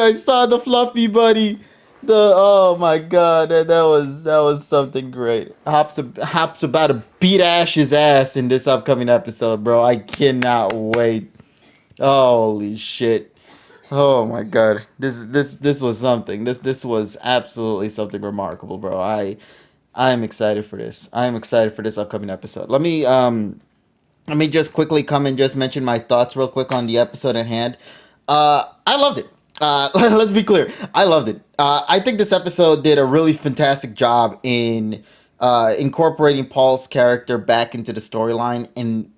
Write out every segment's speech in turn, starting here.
I saw the fluffy buddy. Oh my god, that was something great. Hop's about to beat Ash's ass in this upcoming episode, bro. I cannot wait. Holy shit. Oh my god. This was something. This was absolutely something remarkable, bro. I'm excited for this. I'm excited for this upcoming episode. Let me just quickly come and just mention my thoughts real quick on the episode at hand. I loved it. Let's be clear. I loved it. I think this episode did a really fantastic job in incorporating Paul's character back into the storyline and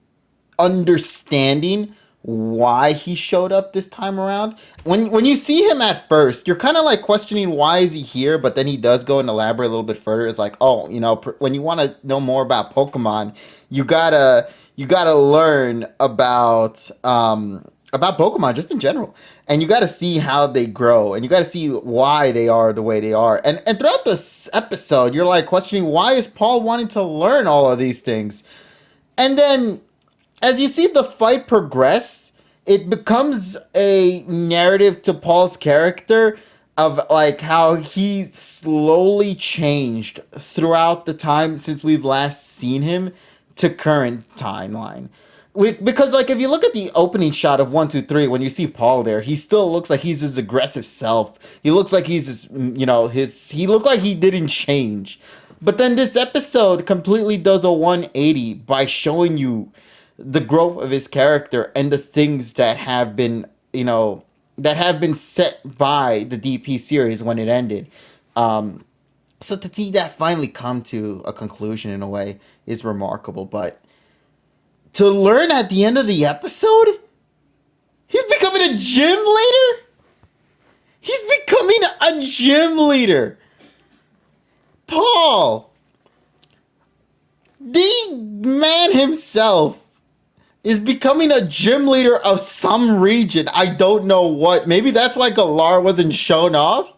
understanding why he showed up this time around. When you see him at first, you're kind of like questioning why is he here, but then he does go and elaborate a little bit further. It's like, oh, when you want to know more about Pokemon, you gotta learn about Pokemon just in general, and you gotta see how they grow, and you gotta see why they are the way they are. And throughout this episode, you're like questioning why is Paul wanting to learn all of these things, and then as you see the fight progress, it becomes a narrative to Paul's character of like how he slowly changed throughout the time since we've last seen him to current timeline. Because like if you look at the opening shot of 1, 2, 3, when you see Paul there, he still looks like he's his aggressive self. He looks like he's he looked like he didn't change. But then this episode completely does a 180 by showing you the growth of his character and the things that have been, set by the DP series when it ended. So to see that finally come to a conclusion in a way is remarkable. But to learn at the end of the episode, he's becoming a gym leader. He's becoming a gym leader. Paul, the man himself, is becoming a gym leader of some region. I don't know what. Maybe that's why Galar wasn't shown off.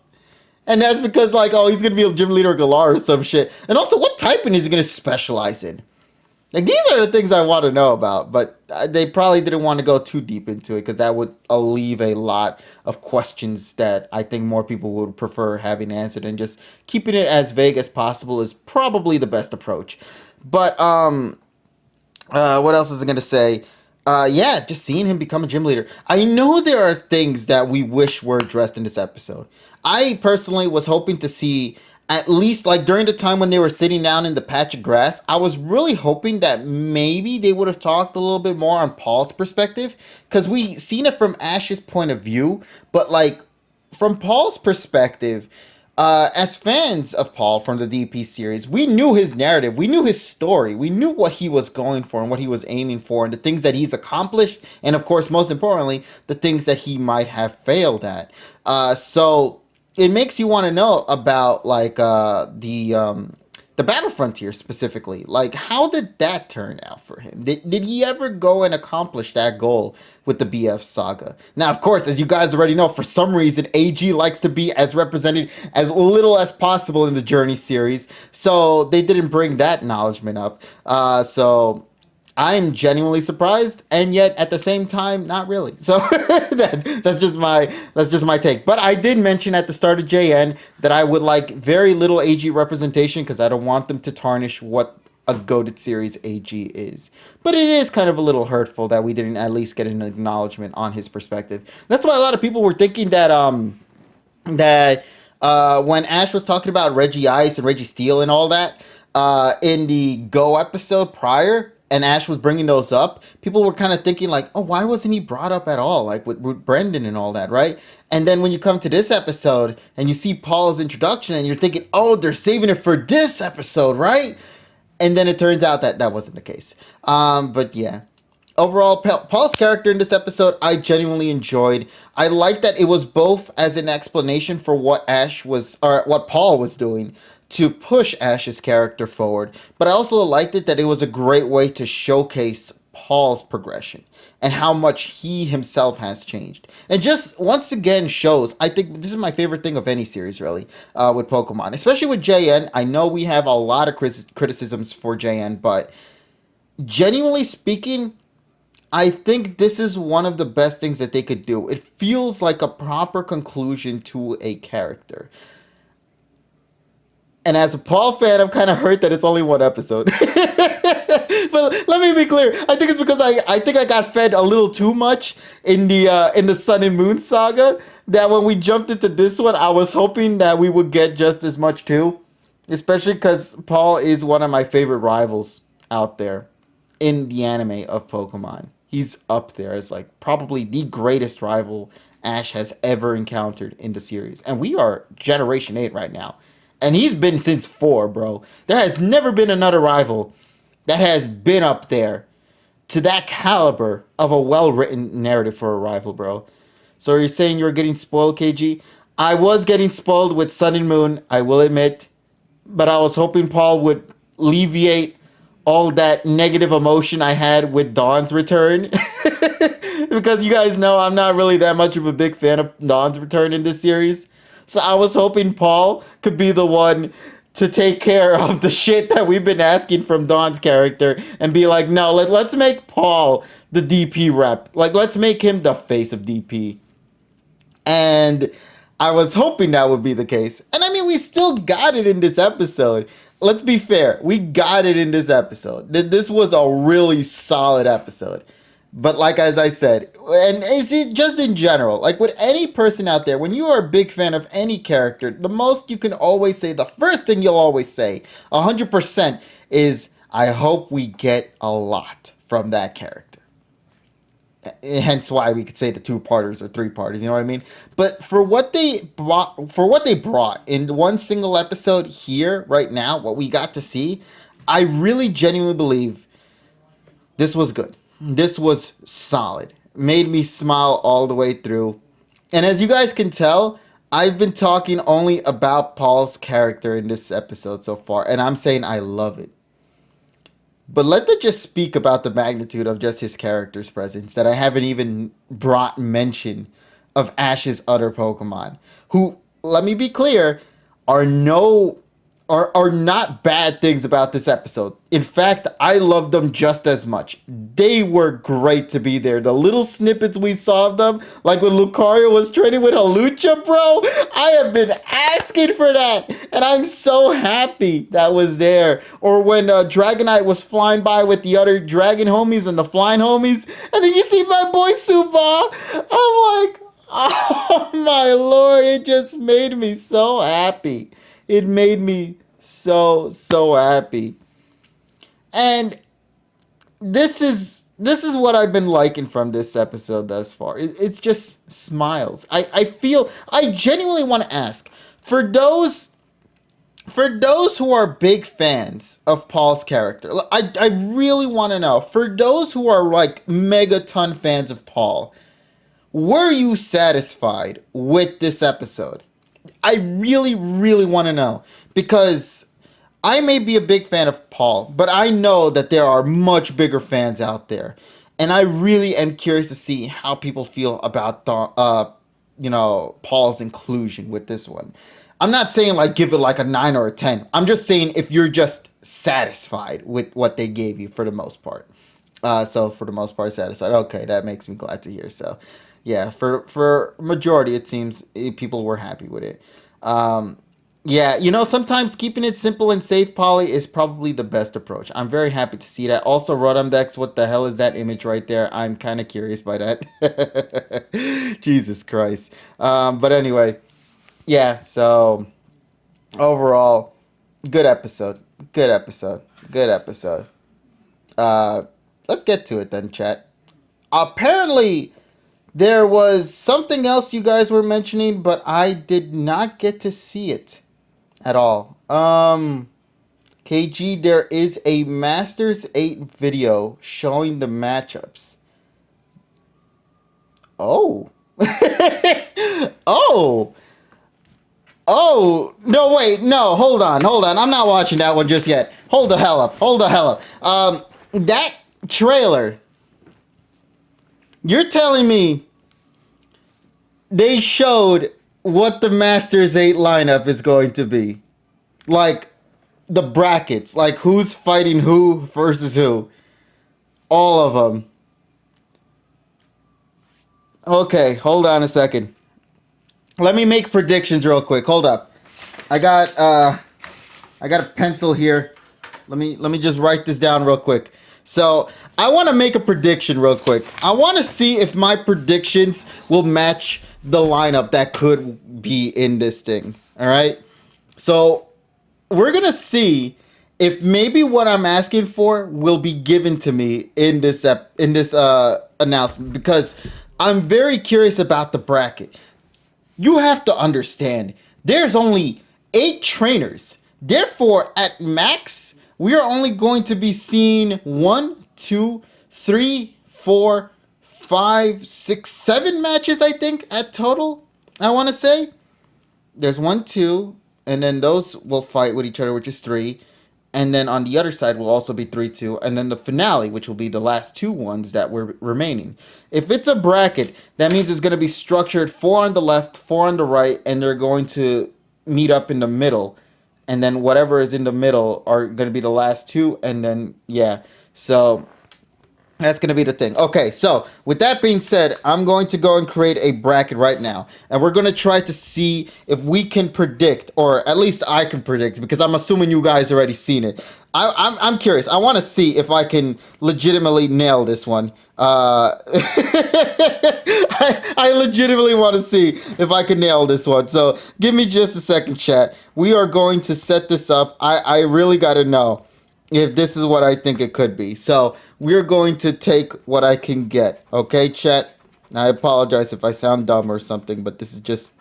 And that's because, like, oh, he's going to be a gym leader of Galar or some shit. And also, what typing is he going to specialize in? Like, these are the things I want to know about. But they probably didn't want to go too deep into it because that would leave a lot of questions that I think more people would prefer having answered. And just keeping it as vague as possible is probably the best approach. But, what else is I going to say? Yeah, just seeing him become a gym leader. I know there are things that we wish were addressed in this episode. I personally was hoping to see, at least like during the time when they were sitting down in the patch of grass, I was really hoping that maybe they would have talked a little bit more on Paul's perspective. Because we seen it from Ash's point of view, but like from Paul's perspective, as fans of Paul from the DP series, we knew his narrative, we knew his story, we knew what he was going for and what he was aiming for, and the things that he's accomplished, and of course, most importantly, the things that he might have failed at. So it makes you want to know about like the Battle Frontier specifically. Like, how did that turn out for him? Did he ever go and accomplish that goal with the BF saga? Now, of course, as you guys already know, for some reason, AG likes to be as represented as little as possible in the Journey series, so they didn't bring that acknowledgement up. So I'm genuinely surprised, and yet at the same time, not really. So that's just my take. But I did mention at the start of JN that I would like very little AG representation because I don't want them to tarnish what a goated series AG is. But it is kind of a little hurtful that we didn't at least get an acknowledgement on his perspective. That's why a lot of people were thinking that when Ash was talking about Reggie Ice and Reggie Steel and all that in the Go episode prior, and Ash was bringing those up, people were kind of thinking like, oh, why wasn't he brought up at all? Like with Brendan and all that, right? And then when you come to this episode and you see Paul's introduction and you're thinking, oh, they're saving it for this episode, right? And then it turns out that that wasn't the case. But yeah. Overall, Paul's character in this episode, I genuinely enjoyed. I liked that it was both as an explanation for what what Paul was doing to push Ash's character forward, but I also liked it that it was a great way to showcase Paul's progression and how much he himself has changed. And just once again shows, I think this is my favorite thing of any series really, with Pokemon, especially with JN. I know we have a lot of criticisms for JN, but genuinely speaking, I think this is one of the best things that they could do. It feels like a proper conclusion to a character. And as a Paul fan, I'm kind of hurt that it's only one episode. But let me be clear. I think it's because I think I got fed a little too much in the Sun and Moon saga. That when we jumped into this one, I was hoping that we would get just as much too. Especially because Paul is one of my favorite rivals out there in the anime of Pokemon. He's up there as like probably the greatest rival Ash has ever encountered in the series. And we are Generation 8 right now. And he's been since 4, bro. There has never been another rival that has been up there to that caliber of a well-written narrative for a rival, bro. So are you saying you were getting spoiled, KG? I was getting spoiled with Sun and Moon, I will admit. But I was hoping Paul would alleviate all that negative emotion I had with Dawn's return. Because you guys know I'm not really that much of a big fan of Dawn's return in this series. So I was hoping Paul could be the one to take care of the shit that we've been asking from Dawn's character and be like, no, let's make Paul the DP rep. Like, let's make him the face of DP. And I was hoping that would be the case. And I mean, we still got it in this episode. Let's be fair. We got it in this episode. This was a really solid episode. But like as I said, and it's just in general, like with any person out there, when you are a big fan of any character, the most you can always say, the first thing you'll always say, 100%, is, I hope we get a lot from that character. Hence why we could say the 2-parters or 3-parters, you know what I mean? But for what they brought in one single episode here, right now, what we got to see, I really genuinely believe this was good. This was solid. Made me smile all the way through. And as you guys can tell, I've been talking only about Paul's character in this episode so far. And I'm saying I love it. But let me just speak about the magnitude of just his character's presence that I haven't even brought mention of Ash's other Pokemon. Who, let me be clear, are not bad things about this episode. In fact, I loved them just as much. They were great to be there. The little snippets we saw of them, like when Lucario was training with Halucha, bro, I have been asking for that, and I'm so happy that was there. Or when Dragonite was flying by with the other dragon homies and the flying homies, and then you see my boy Suba, I'm like, oh my lord, it just made me so happy. It made me so happy. And this is what I've been liking from this episode thus far. It's just smiles. I genuinely want to ask, for those who are big fans of Paul's character, I really want to know, for those who are like megaton fans of Paul, were you satisfied with this episode? I really, really want to know, because I may be a big fan of Paul, but I know that there are much bigger fans out there, and I really am curious to see how people feel about Paul's inclusion with this one. I'm not saying like give it like a 9 or a 10. I'm just saying if you're just satisfied with what they gave you for the most part. So for the most part, satisfied. Okay, that makes me glad to hear. So. Yeah, for majority, it seems people were happy with it. Yeah, sometimes keeping it simple and safe, Polly, is probably the best approach. I'm very happy to see that. Also, Rodamdex, what the hell is that image right there? I'm kind of curious by that. Jesus Christ. But anyway, yeah, so overall, good episode. Good episode. Good episode. Let's get to it then, chat. Apparently, there was something else you guys were mentioning, but I did not get to see it at all. KG, there is a Masters 8 video showing the matchups. Oh. Oh. Oh. No, wait. No, hold on. I'm not watching that one just yet. Hold the hell up. That trailer... You're telling me they showed what the Masters 8 lineup is going to be? Like, the brackets. Like, who's fighting who versus who. All of them. Okay, hold on a second. Let me make predictions real quick. Hold up. I got I got a pencil here. Let me just write this down real quick. So I want to make a prediction real quick. I want to see if my predictions will match the lineup that could be in this thing. All right. So we're gonna see if maybe what I'm asking for will be given to me in this announcement, because I'm very curious about the bracket. You have to understand, there's only 8 trainers. Therefore, at max, we are only going to be seeing 1, 2, 3, 4, 5, 6, 7 matches, I think, at total. I want to say there's 1, 2, and then those will fight with each other, which is 3. And then on the other side will also be 3-2, and then the finale, which will be the last 2 ones that were remaining. If it's a bracket, that means it's going to be structured 4 on the left, 4 on the right, and they're going to meet up in the middle, and then whatever is in the middle are going to be the last 2, and then yeah. So that's going to be the thing. Okay, so with that being said, I'm going to go and create a bracket right now. And we're going to try to see if we can predict, or at least I can predict, because I'm assuming you guys already seen it. I'm curious. I want to see if I can legitimately nail this one. I legitimately want to see if I can nail this one. So give me just a second, chat. We are going to set this up. I really got to know if this is what I think it could be. So we're going to take what I can get. Okay, chat? I apologize if I sound dumb or something, but this is just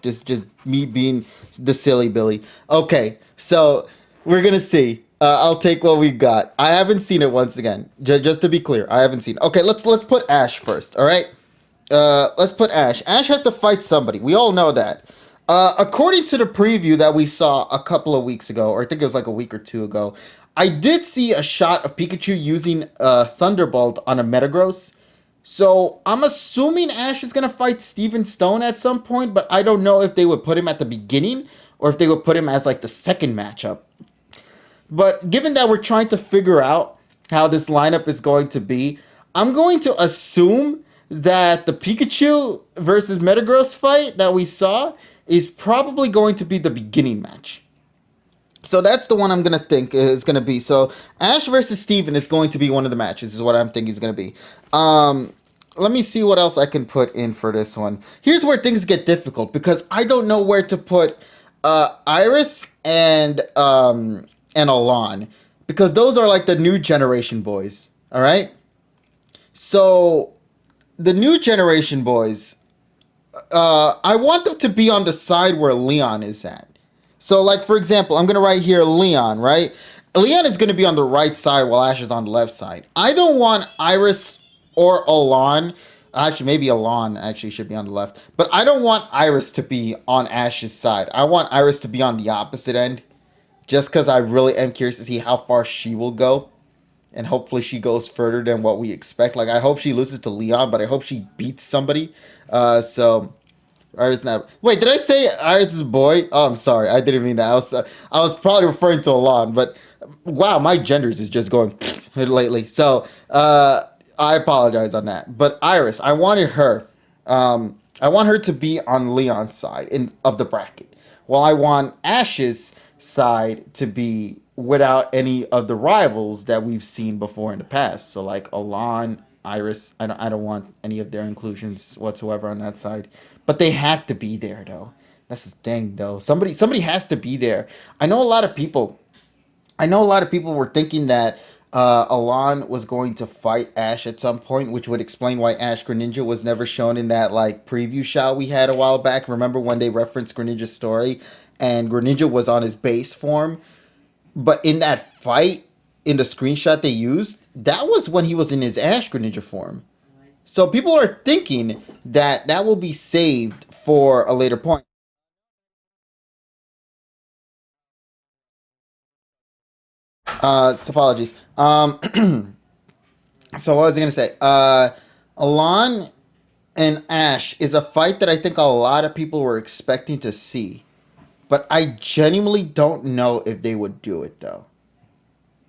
me being the silly Billy. Okay, so we're gonna see. I'll take what we got. I haven't seen it once again. Just to be clear, I haven't seen it. Okay, let's put Ash first. All right. Let's put Ash. Ash has to fight somebody. We all know that. According to the preview that we saw a couple of weeks ago, or I think it was like a week or 2 ago, I did see a shot of Pikachu using Thunderbolt on a Metagross. So I'm assuming Ash is gonna fight Steven Stone at some point, but I don't know if they would put him at the beginning or if they would put him as like the second matchup. But given that we're trying to figure out how this lineup is going to be, I'm going to assume that the Pikachu versus Metagross fight that we saw is probably going to be the beginning match. So that's the one I'm gonna think is gonna be. So Ash versus Steven is going to be one of the matches, is what I'm thinking is gonna be. Let me see what else I can put in for this one. Here's where things get difficult because I don't know where to put Iris and Alon, because those are like the new generation boys. All right. So the new generation boys, I want them to be on the side where Leon is at. So, like, for example, I'm going to write here Leon, right? Leon is going to be on the right side while Ash is on the left side. I don't want Iris or Alon. Actually, maybe Alon actually should be on the left. But I don't want Iris to be on Ash's side. I want Iris to be on the opposite end. Just because I really am curious to see how far she will go. And hopefully she goes further than what we expect. Like, I hope she loses to Leon, but I hope she beats somebody. So... Iris not. Wait, did I say Iris is a boy? Oh, I'm sorry. I didn't mean that. I was probably referring to Alon, but wow, my genders is just going lately. So I apologize on that. But Iris, I wanted her. I want her to be on Leon's side of the bracket, while I want Ash's side to be without any of the rivals that we've seen before in the past. So like Alon, Iris, I don't want any of their inclusions whatsoever on that side. But they have to be there though. That's the thing though. Somebody has to be there. I know a lot of people were thinking that Alon was going to fight Ash at some point, which would explain why Ash Greninja was never shown in that like preview shot we had a while back. Remember when they referenced Greninja's story and Greninja was on his base form? But in that fight, in the screenshot they used, that was when he was in his Ash Greninja form. So people are thinking that that will be saved for a later point. Apologies. So what was I gonna say? Alon and Ash is a fight that I think a lot of people were expecting to see, but I genuinely don't know if they would do it though,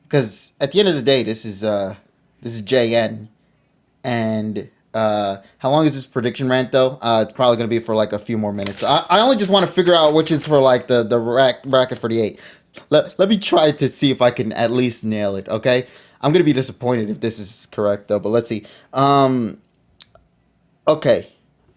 because at the end of the day, this is JN, and How long is this prediction rant though? It's probably gonna be for like a few more minutes. So I only just want to figure out which is for like the bracket for the 8. Let me try to see if I can at least nail it. Okay, I'm gonna be disappointed if this is correct though. But let's see. Okay,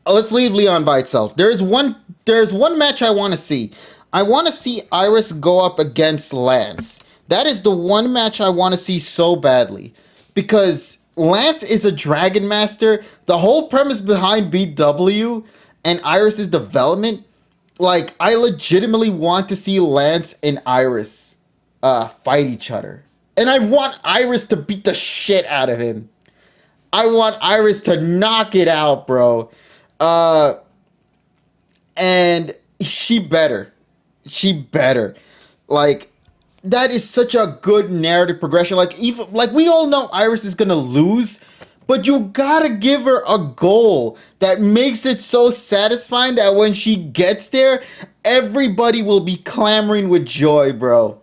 let's leave Leon by itself. There's one match I want to see. I want to see Iris go up against Lance. That is the one match I want to see so badly, because Lance is a Dragon Master. The whole premise behind BW and Iris's development, like, I legitimately want to see Lance and Iris fight each other. And I want Iris to beat the shit out of him. I want Iris to knock it out, bro. And she better. She better. Like, that is such a good narrative progression. Like, even like we all know Iris is gonna lose, but you gotta give her a goal that makes it so satisfying that when she gets there, everybody will be clamoring with joy, bro.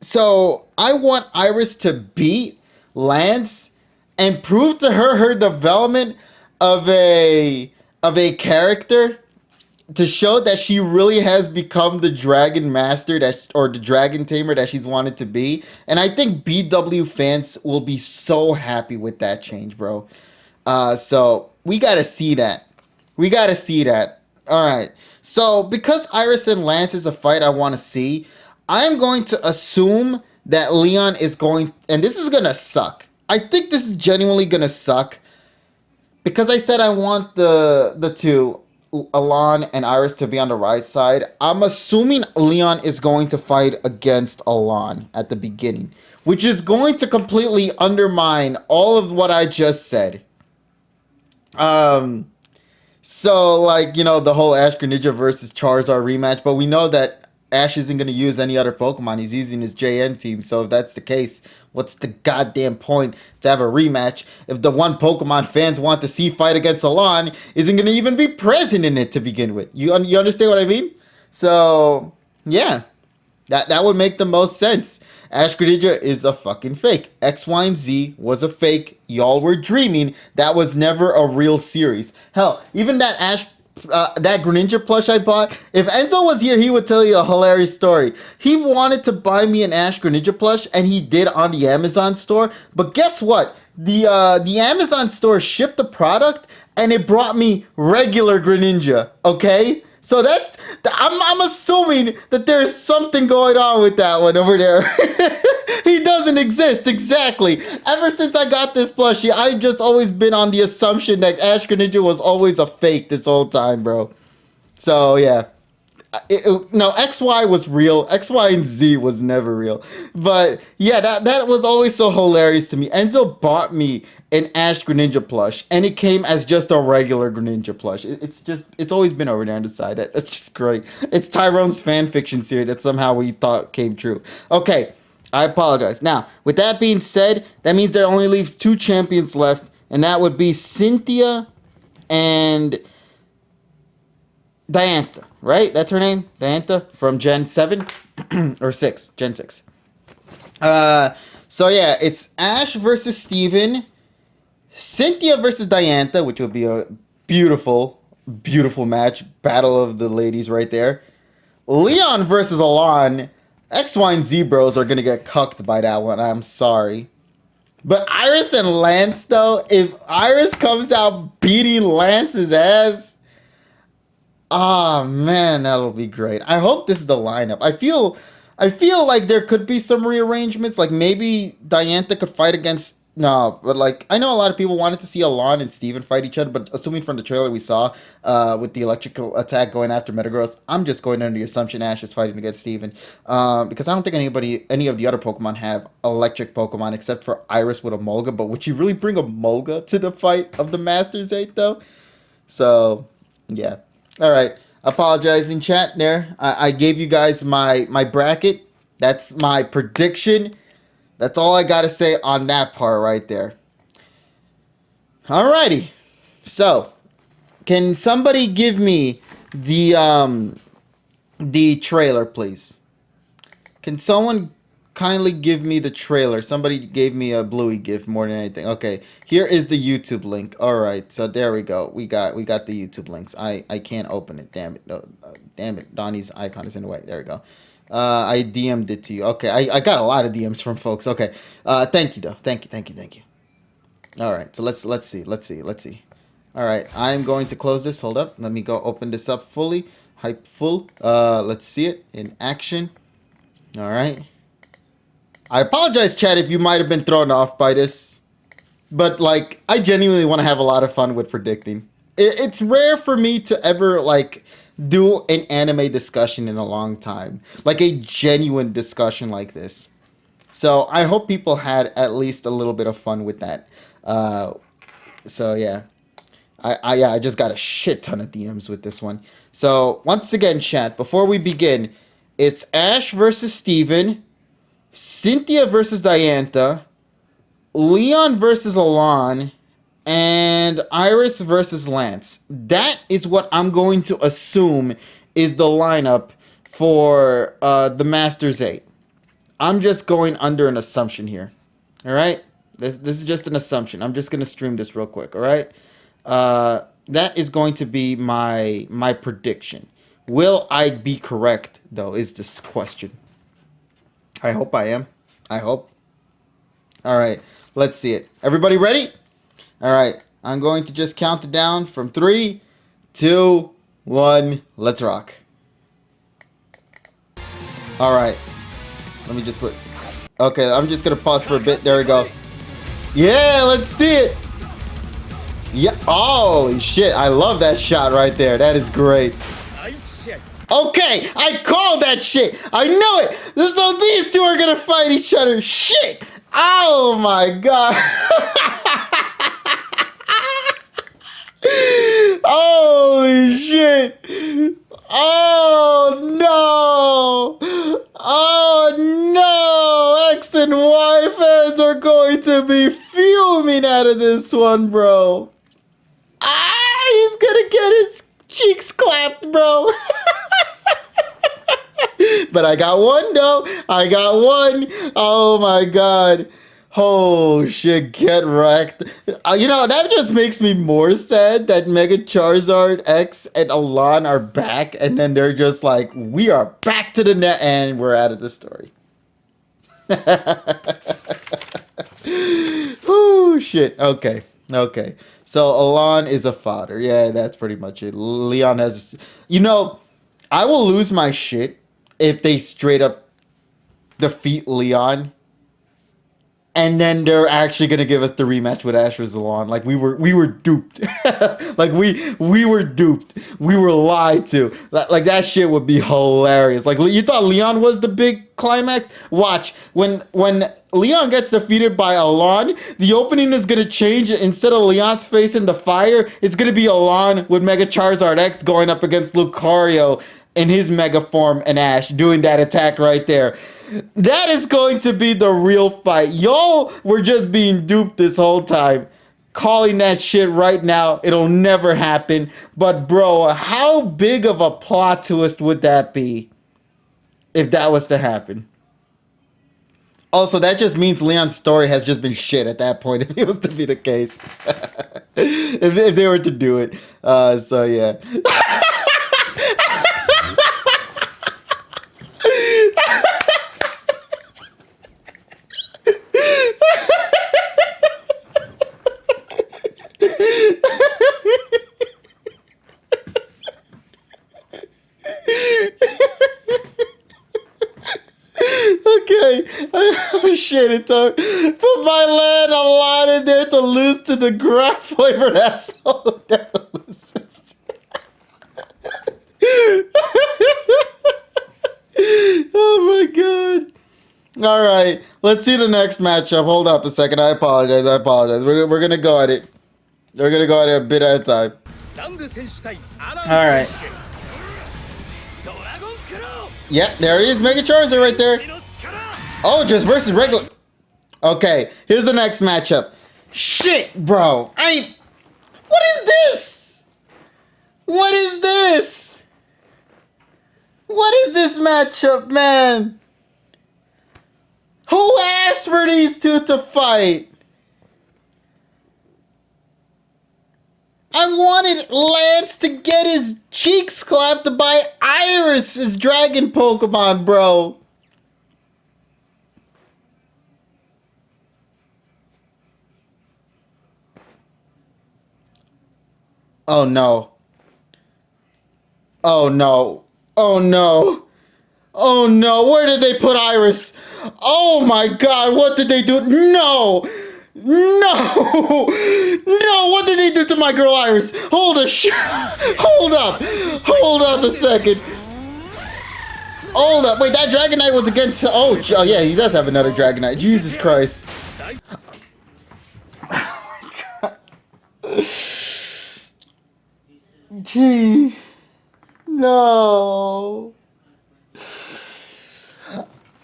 So I want Iris to beat Lance and prove to her development of a character, to show that she really has become the Dragon Master or the Dragon Tamer that she's wanted to be. And I think BW fans will be so happy with that change, bro. So we gotta see that. We gotta see that. All right. So because Iris and Lance is a fight I want to see, I'm going to assume that Leon is going, and this is gonna suck. I think this is genuinely gonna suck, because I said I want the two, Alon and Iris, to be on the right side. I'm assuming Leon is going to fight against Alon at the beginning, which is going to completely undermine all of what I just said. So, like, you know, the whole Ash Greninja versus Charizard rematch, but we know that Ash isn't going to use any other Pokemon. He's using his JN team, so if that's the case, what's the goddamn point to have a rematch if the one Pokemon fans want to see fight against Alon isn't going to even be present in it to begin with? You understand what I mean? So, yeah. That would make the most sense. Ash Greninja is a fucking fake. X, Y, and Z was a fake. Y'all were dreaming. That was never a real series. Hell, even that that Greninja plush I bought, if Enzo was here, he would tell you a hilarious story. He wanted to buy me an Ash Greninja plush, and he did on the Amazon store. But guess what? The Amazon store shipped the product, and it brought me regular Greninja. Okay, so that's I'm assuming that there is something going on with that one over there. He doesn't exist, exactly. Ever since I got this plushie, I've just always been on the assumption that Ash Greninja was always a fake this whole time, bro. So, yeah. No, XY was real. XY and Z was never real. But, yeah, that was always so hilarious to me. Enzo bought me an Ash Greninja plush, and it came as just a regular Greninja plush. It's always been over there on the side. That's just great. It's Tyrone's fan fiction series that somehow we thought came true. Okay. I apologize. Now, with that being said, that means there only leaves 2 champions left, and that would be Cynthia and Diantha, right? That's her name? Diantha from Gen 7 or 6, Gen 6. So yeah, it's Ash versus Steven, Cynthia versus Diantha, which would be a beautiful, beautiful match. Battle of the ladies right there. Leon versus Alon. X, Y, and Z bros are gonna get cucked by that one. I'm sorry. But Iris and Lance, though, if Iris comes out beating Lance's ass, ah, man, that'll be great. I hope this is the lineup. I feel like there could be some rearrangements. Like, maybe Diantha could fight against... No, but, like, I know a lot of people wanted to see Alon and Steven fight each other, but assuming from the trailer we saw with the electrical attack going after Metagross, I'm just going under the assumption Ash is fighting against Steven. Because I don't think any of the other Pokemon have electric Pokemon except for Iris with a Molga, but would you really bring a Molga to the fight of the Masters 8, though? So, yeah. All right. Apologizing, chat there. I gave you guys my bracket. That's my prediction. That's all I got to say on that part right there. Alrighty. So, can somebody give me the trailer, please? Can someone kindly give me the trailer. Somebody gave me a Bluey gift more than anything. Okay, here is the YouTube link. All right, so there we go. We got the YouTube links. I can't open it. Damn it. No, damn it. Donnie's icon is in the way. There we go. I DM'd it to you. Okay, I got a lot of DMs from folks. Okay, thank you though. Thank you. All right, so let's see. All right, I'm going to close this. Hold up. Let me go open this up fully. Hype full. Let's see it in action. All right. I apologize, chat, if you might have been thrown off by this. But, like, I genuinely want to have a lot of fun with predicting. It's rare for me to ever, like, do an anime discussion in a long time. Like, a genuine discussion like this. So, I hope people had at least a little bit of fun with that. So, yeah. I just got a shit ton of DMs with this one. So, once again, chat, before we begin, it's Ash versus Steven, Cynthia versus Diantha, Leon versus Alon, and Iris versus Lance. That is what I'm going to assume is the lineup for the Masters 8. I'm just going under an assumption here. All right? This is just an assumption. I'm just going to stream this real quick, all right? That is going to be my prediction. Will I be correct, though, is this question. I hope I am. I hope. All right, let's see it. Everybody ready? All right, I'm going to just count it down from 3, 2, 1. Let's rock. All right, let me just put... Okay, I'm just going to pause for a bit. There we go. Yeah, let's see it. Yeah, holy shit, I love that shot right there. That is great. Okay, I called that shit. I knew it. So these two are gonna fight each other. Shit. Oh my god. Holy shit. Oh no. Oh no. X and Y fans are going to be fuming out of this one, bro. He's gonna get his cheeks clapped, bro. But I got one, though. I got one. Oh, my God. Oh, shit. Get wrecked. You know, that just makes me more sad that Mega Charizard X and Alon are back. And then they're just like, we are back to the net. And we're out of the story. Oh, shit. Okay. So, Alon is a fodder. Yeah, that's pretty much it. Leon has... You know, I will lose my shit if they straight up defeat Leon, and then they're actually gonna give us the rematch with Ash vs. Alon. Like we were duped. Like we were duped. We were lied to. Like that shit would be hilarious. Like you thought Leon was the big climax? Watch when Leon gets defeated by Alon, the opening is gonna change. Instead of Leon's face in the fire, it's gonna be Alon with Mega Charizard X going up against Lucario in his mega form and Ash doing that attack right there. That is going to be the real fight. Y'all were just being duped this whole time. Calling that shit right now. It'll never happen. But bro, how big of a plot twist would that be if that was to happen? Also, that just means Leon's story has just been shit at that point, if it was to be the case. if they were to do it. So yeah. Okay. Oh shit, it took. Put my land a lot in there to lose to the grape flavored asshole. Never loses. Oh my god. All right, let's see the next matchup. Hold up a second. I apologize. We're gonna go at it. We're gonna go at it a bit at a time. All right. Yep, there he is, Mega Charizard right there. Oh, just versus regular. Okay, here's the next matchup. Shit, bro. What is this? What is this? What is this matchup, man? Who asked for these two to fight? I wanted Lance to get his cheeks clapped by Iris' dragon Pokemon, bro. Oh no. Oh no. Oh no. Oh no. Where did they put Iris? Oh my god, what did they do? No! No! No! What did they do to my girl Iris? Hold up! Hold up a second. Hold up. Wait, that Dragonite was against... Oh yeah, he does have another Dragonite. Jesus Christ. Gee. No.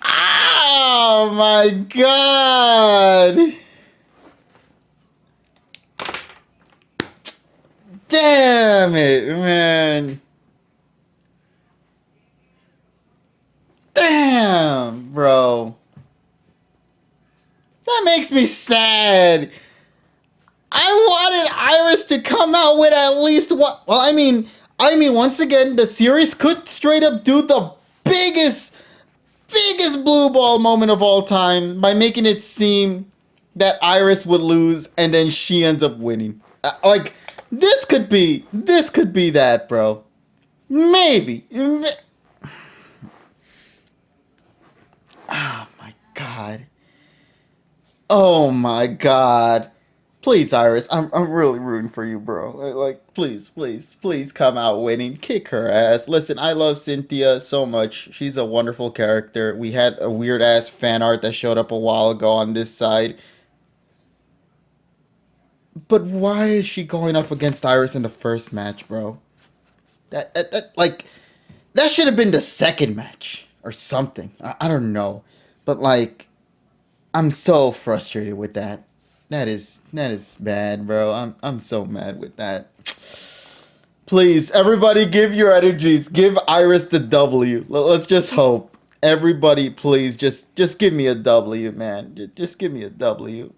Oh my god. Damn it, man. Damn, bro. That makes me sad. I wanted Iris to come out with at least one. Well, I mean, once again, the series could straight up do the biggest blue ball moment of all time by making it seem that Iris would lose and then she ends up winning. Like, this could be that, bro. Maybe. Oh my god. Oh my god. Please, Iris, I'm really rooting for you, bro. Like, please come out winning. Kick her ass. Listen, I love Cynthia so much. She's a wonderful character. We had a weird ass fan art that showed up a while ago on this side. But why is she going up against Iris in the first match, bro? That should have been the second match or something. I don't know. But like, I'm so frustrated with that. That is bad, bro. I'm so mad with that. Please, everybody, give your energies. Give Iris the W. Let's just hope. Everybody, please, just give me a W, man. Just give me a W.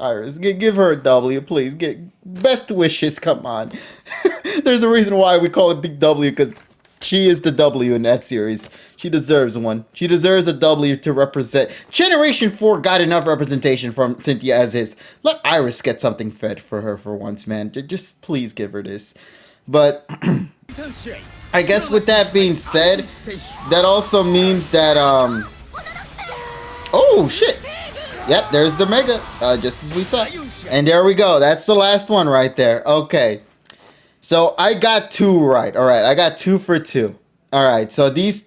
Iris, give her a W, please. Get best wishes. Come on. There's a reason why we call it Big W, because she is the W in that series. She deserves one. She deserves a W to represent. Generation 4 got enough representation from Cynthia as is. Let Iris get something fed for her for once, man. Just please give her this. But I guess with that being said, that also means that oh shit. Yep, there's the Mega, just as we saw. And there we go. That's the last one right there. Okay. So I got 2 right. All right, I got 2 for 2. All right, so this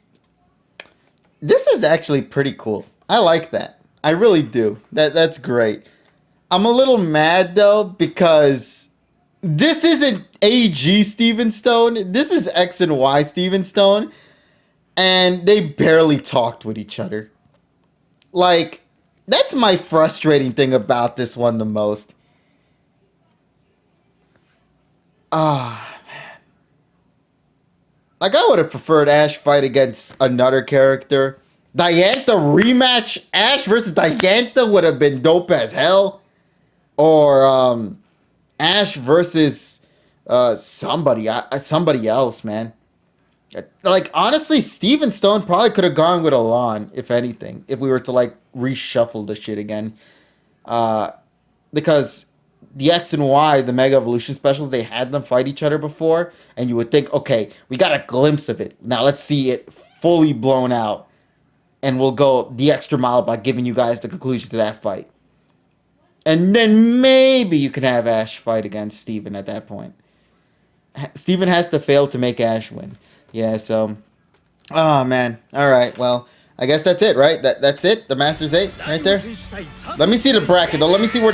is actually pretty cool. I like that. I really do. That's great. I'm a little mad though because this isn't AG Steven Stone. This is X and Y Steven Stone, and they barely talked with each other. Like, that's my frustrating thing about this one the most. Ah, man. Like, I would have preferred Ash fight against another character. Diantha rematch, Ash versus Diantha would have been dope as hell. Or Ash versus somebody else, man. Like, honestly, Steven Stone probably could have gone with Alon, if anything, if we were to like reshuffle the shit again. Because the X and Y, the Mega Evolution specials, they had them fight each other before, and you would think, okay, we got a glimpse of it. Now let's see it fully blown out, and we'll go the extra mile by giving you guys the conclusion to that fight. And then maybe you can have Ash fight against Steven at that point. Steven has to fail to make Ash win. Yeah, so... Oh, man. Alright, well, I guess that's it, right? That's it? The Masters 8 right there? Let me see the bracket, though. Let me see where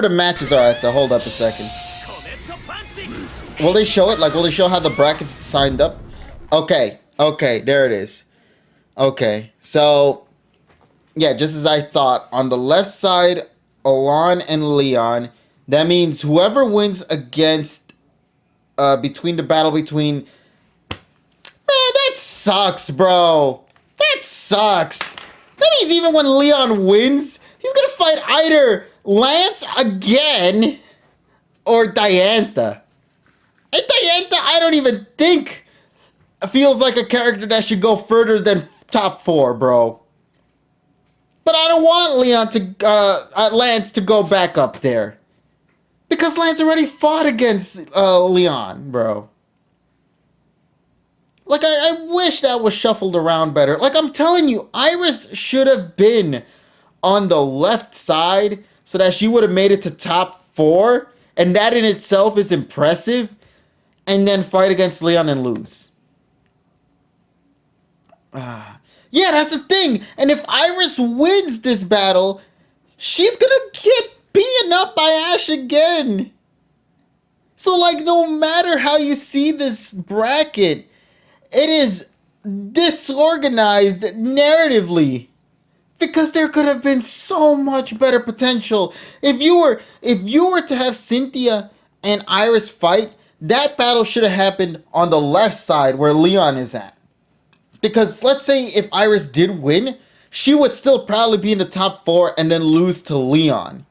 the matches are at, though. Hold up a second. Will they show it? Like, will they show how the brackets signed up? Okay, there it is. Okay, so... Yeah, just as I thought. On the left side, Alon and Leon. That means whoever wins against... between the battle between... Man, that sucks, bro. That sucks. Let me means even when Leon wins, he's gonna fight either Lance again or Diantha. And Diantha, I don't even think feels like a character that should go further than top 4, bro. But I don't want Lance to go back up there. Because Lance already fought against Leon, bro. Like, I wish that was shuffled around better. Like, I'm telling you, Iris should have been on the left side so that she would have made it to top 4. And that in itself is impressive. And then fight against Leon and lose. Yeah, that's the thing. And if Iris wins this battle, she's gonna get beaten up by Ash again. So, like, no matter how you see this bracket, it is disorganized narratively. Because there could have been so much better potential. If you were to have Cynthia and Iris fight, that battle should have happened on the left side where Leon is at. Because let's say if Iris did win, she would still probably be in the top 4 and then lose to Leon.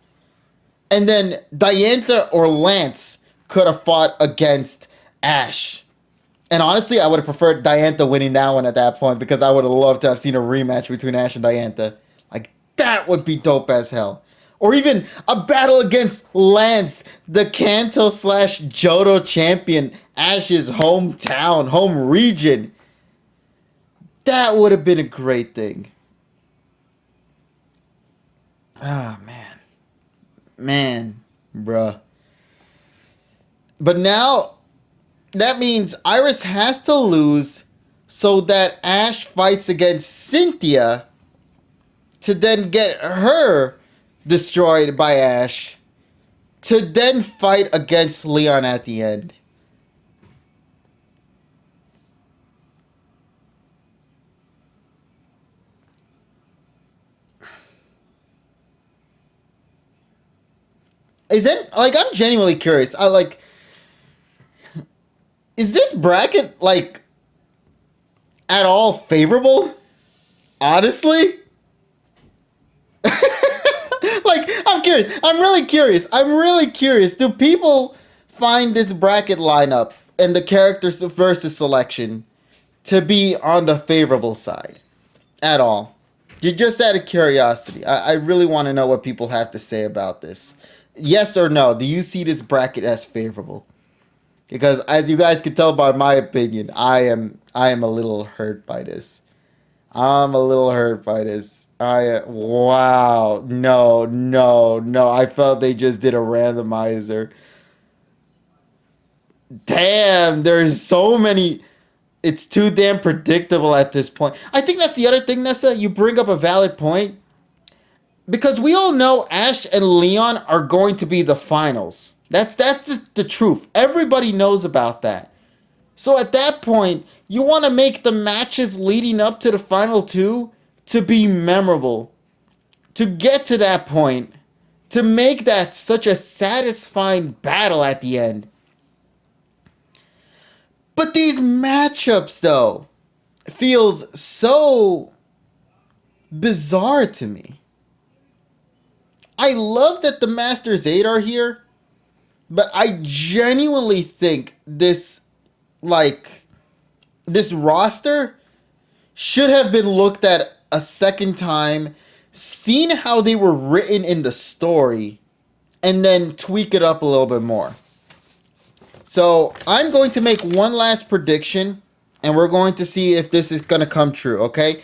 And then Diantha or Lance could have fought against Ash. And honestly, I would have preferred Diantha winning that one at that point because I would have loved to have seen a rematch between Ash and Diantha. Like, that would be dope as hell. Or even a battle against Lance, the Kanto/Johto champion, Ash's hometown, home region. That would have been a great thing. Ah, man. Man, bruh. But now, that means Iris has to lose so that Ash fights against Cynthia to then get her destroyed by Ash to then fight against Leon at the end. Is it like I'm genuinely curious? Is this bracket like at all favorable? Honestly? Like, I'm curious. I'm really curious. I'm really curious. Do people find this bracket lineup and the characters versus selection to be on the favorable side at all? Just out of curiosity. I really want to know what people have to say about this. Yes or no? Do you see this bracket as favorable? Because as you guys can tell by my opinion, I am a little hurt by this. I'm a little hurt by this. Wow. No. I felt they just did a randomizer. Damn, there's so many. It's too damn predictable at this point. I think that's the other thing, Nessa. You bring up a valid point. Because we all know Ash and Leon are going to be the finals. That's the truth. Everybody knows about that. So at that point, you want to make the matches leading up to the final 2 to be memorable. To get to that point. To make that such a satisfying battle at the end. But these matchups, though, feels so bizarre to me. I love that the Masters 8 are here, but I genuinely think this roster should have been looked at a second time, seen how they were written in the story, and then tweak it up a little bit more. So I'm going to make one last prediction, and we're going to see if this is going to come true, okay?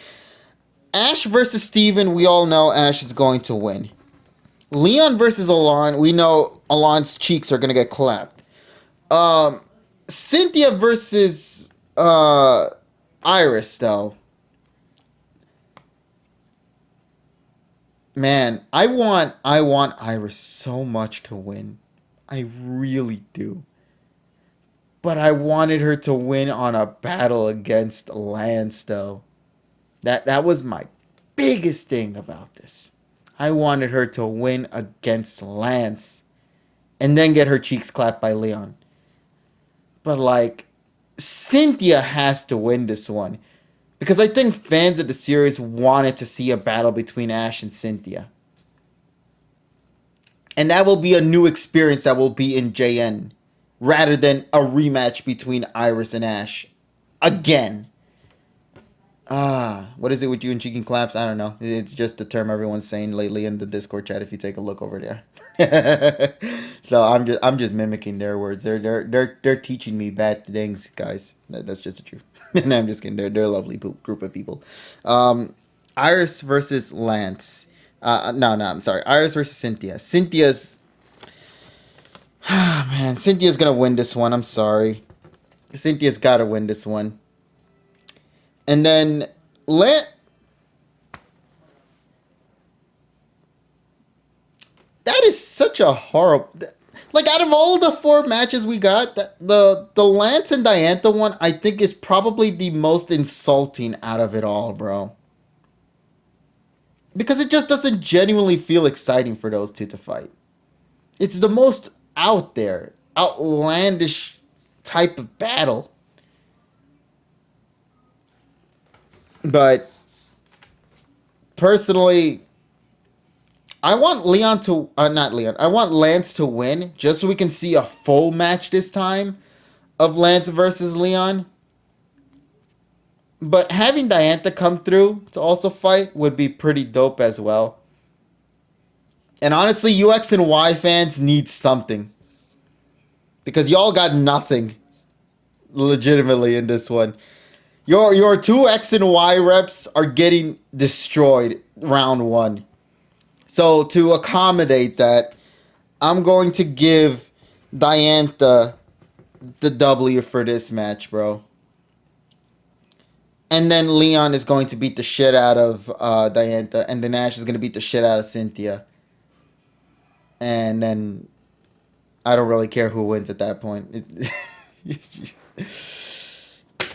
Ash versus Steven, we all know Ash is going to win. Leon versus Alon, we know Alon's cheeks are going to get clapped. Cynthia versus Iris, though. Man, I want Iris so much to win. I really do. But I wanted her to win on a battle against Lance, though. That was my biggest thing about this. I wanted her to win against Lance and then get her cheeks clapped by Leon. But, like, Cynthia has to win this one Because I think fans of the series wanted to see a battle between Ash and Cynthia. And that will be a new experience that will be in JN rather than a rematch between Iris and Ash. Again. What is it with you and cheeking claps? I don't know. It's just the term everyone's saying lately in the Discord chat if you take a look over there. So I'm just mimicking their words. They're teaching me bad things, guys. That's just the truth. And I'm just kidding. They're a lovely group of people. Iris versus Lance. No, I'm sorry. Iris versus Cynthia. Cynthia's gonna win this one. I'm sorry. Cynthia's gotta win this one. And then that is such a horrible. Like, out of all the 4 matches we got, the Lance and Diantha one, I think, is probably the most insulting out of it all, bro. Because it just doesn't genuinely feel exciting for those two to fight. It's the most out there, outlandish type of battle. But personally, I want Leon to not Leon. I want Lance to win just so we can see a full match this time of Lance versus Leon. But having Diantha come through to also fight would be pretty dope as well. And honestly, UX and Y fans need something. Because y'all got nothing legitimately in this one. Your 2 X and Y reps are getting destroyed round 1. So to accommodate that, I'm going to give Diantha the W for this match, bro. And then Leon is going to beat the shit out of Diantha, and then Ash is going to beat the shit out of Cynthia. And then I don't really care who wins at that point.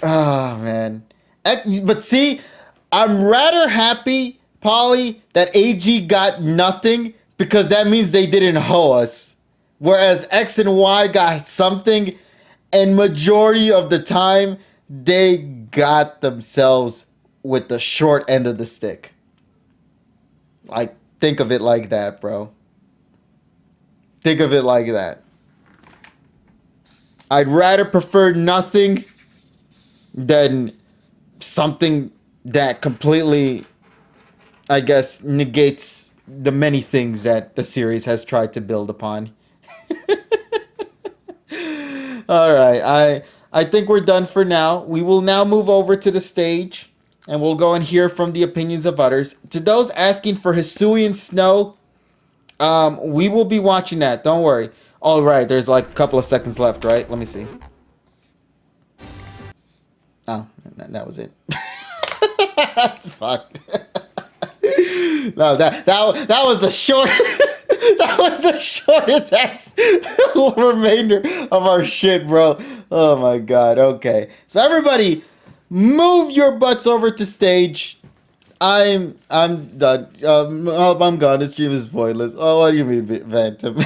Oh, man. But see, I'm rather happy, Polly, that AG got nothing because that means they didn't hoe us. Whereas X and Y got something, and majority of the time, they got themselves with the short end of the stick. Like, think of it like that, bro. Think of it like that. I'd rather prefer nothing than something that completely, I guess, negates the many things that the series has tried to build upon. Alright, I think we're done for now. We will now move over to the stage, and we'll go and hear from the opinions of others. To those asking for Hisuian Snow, we will be watching that. Don't worry. All right, there's like a couple of seconds left, right? Let me see. Oh, that was it. Fuck. No, that was the short. That was the shortest ass remainder of our shit, bro. Oh my god. Okay, so everybody, move your butts over to stage. I'm done. I'm gone. This stream is pointless. Oh, what do you mean, Phantom?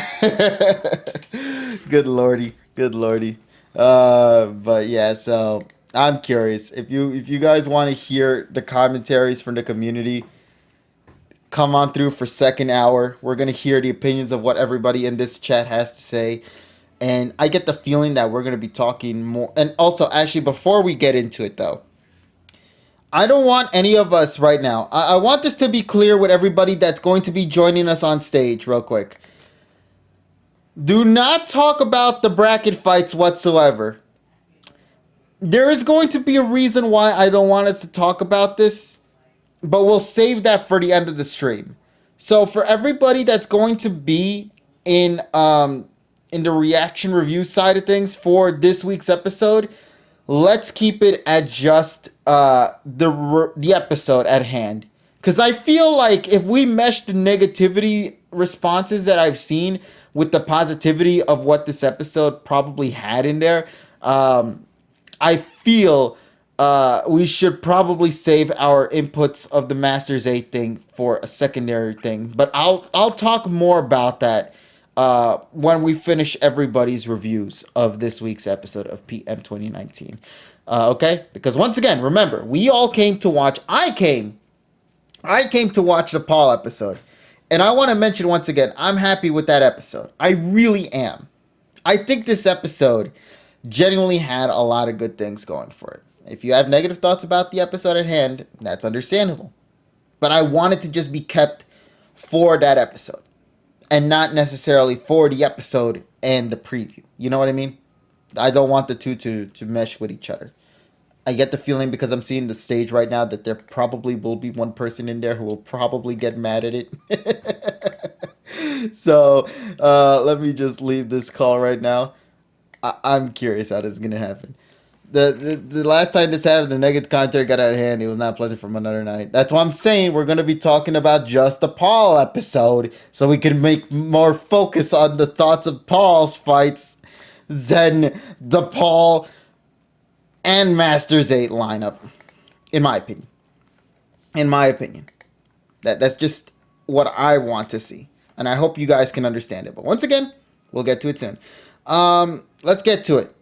Good lordy, good lordy. But yeah. So I'm curious if you guys want to hear the commentaries from the community. Come on through for second hour. We're gonna hear the opinions of what everybody in this chat has to say. And I get the feeling that we're gonna be talking more. And also, actually, before we get into it, though, I don't want any of us right now. I want this to be clear with everybody that's going to be joining us on stage real quick. Do not talk about the bracket fights whatsoever. There is going to be a reason why I don't want us to talk about this, but we'll save that for the end of the stream. So for everybody that's going to be in the reaction review side of things for this week's episode, let's keep it at just the episode at hand. Because I feel like if we mesh the negativity responses that I've seen with the positivity of what this episode probably had in there, I feel we should probably save our inputs of the Masters 8 thing for a secondary thing. But I'll talk more about that when we finish everybody's reviews of this week's episode of PM 2019. Okay, because once again, remember, we all came to watch. I came to watch the Paul episode, and I want to mention once again, I'm happy with that episode. I really am. I think this episode genuinely had a lot of good things going for it. If you have negative thoughts about the episode at hand, that's understandable. But I wanted to just be kept for that episode and not necessarily for the episode and the preview. You know what I mean? I don't want the two to mesh with each other. I get the feeling because I'm seeing the stage right now that there probably will be one person in there who will probably get mad at it. So let me just leave this call right now. I'm curious how this is gonna happen. The last time this happened, the negative commentary got out of hand. It was not pleasant from another night. That's why I'm saying we're gonna be talking about just the Paul episode, so we can make more focus on the thoughts of Paul's fights than the Paul and Masters 8 lineup, in my opinion. In my opinion. That's just what I want to see. And I hope you guys can understand it. But once again, we'll get to it soon. Let's get to it.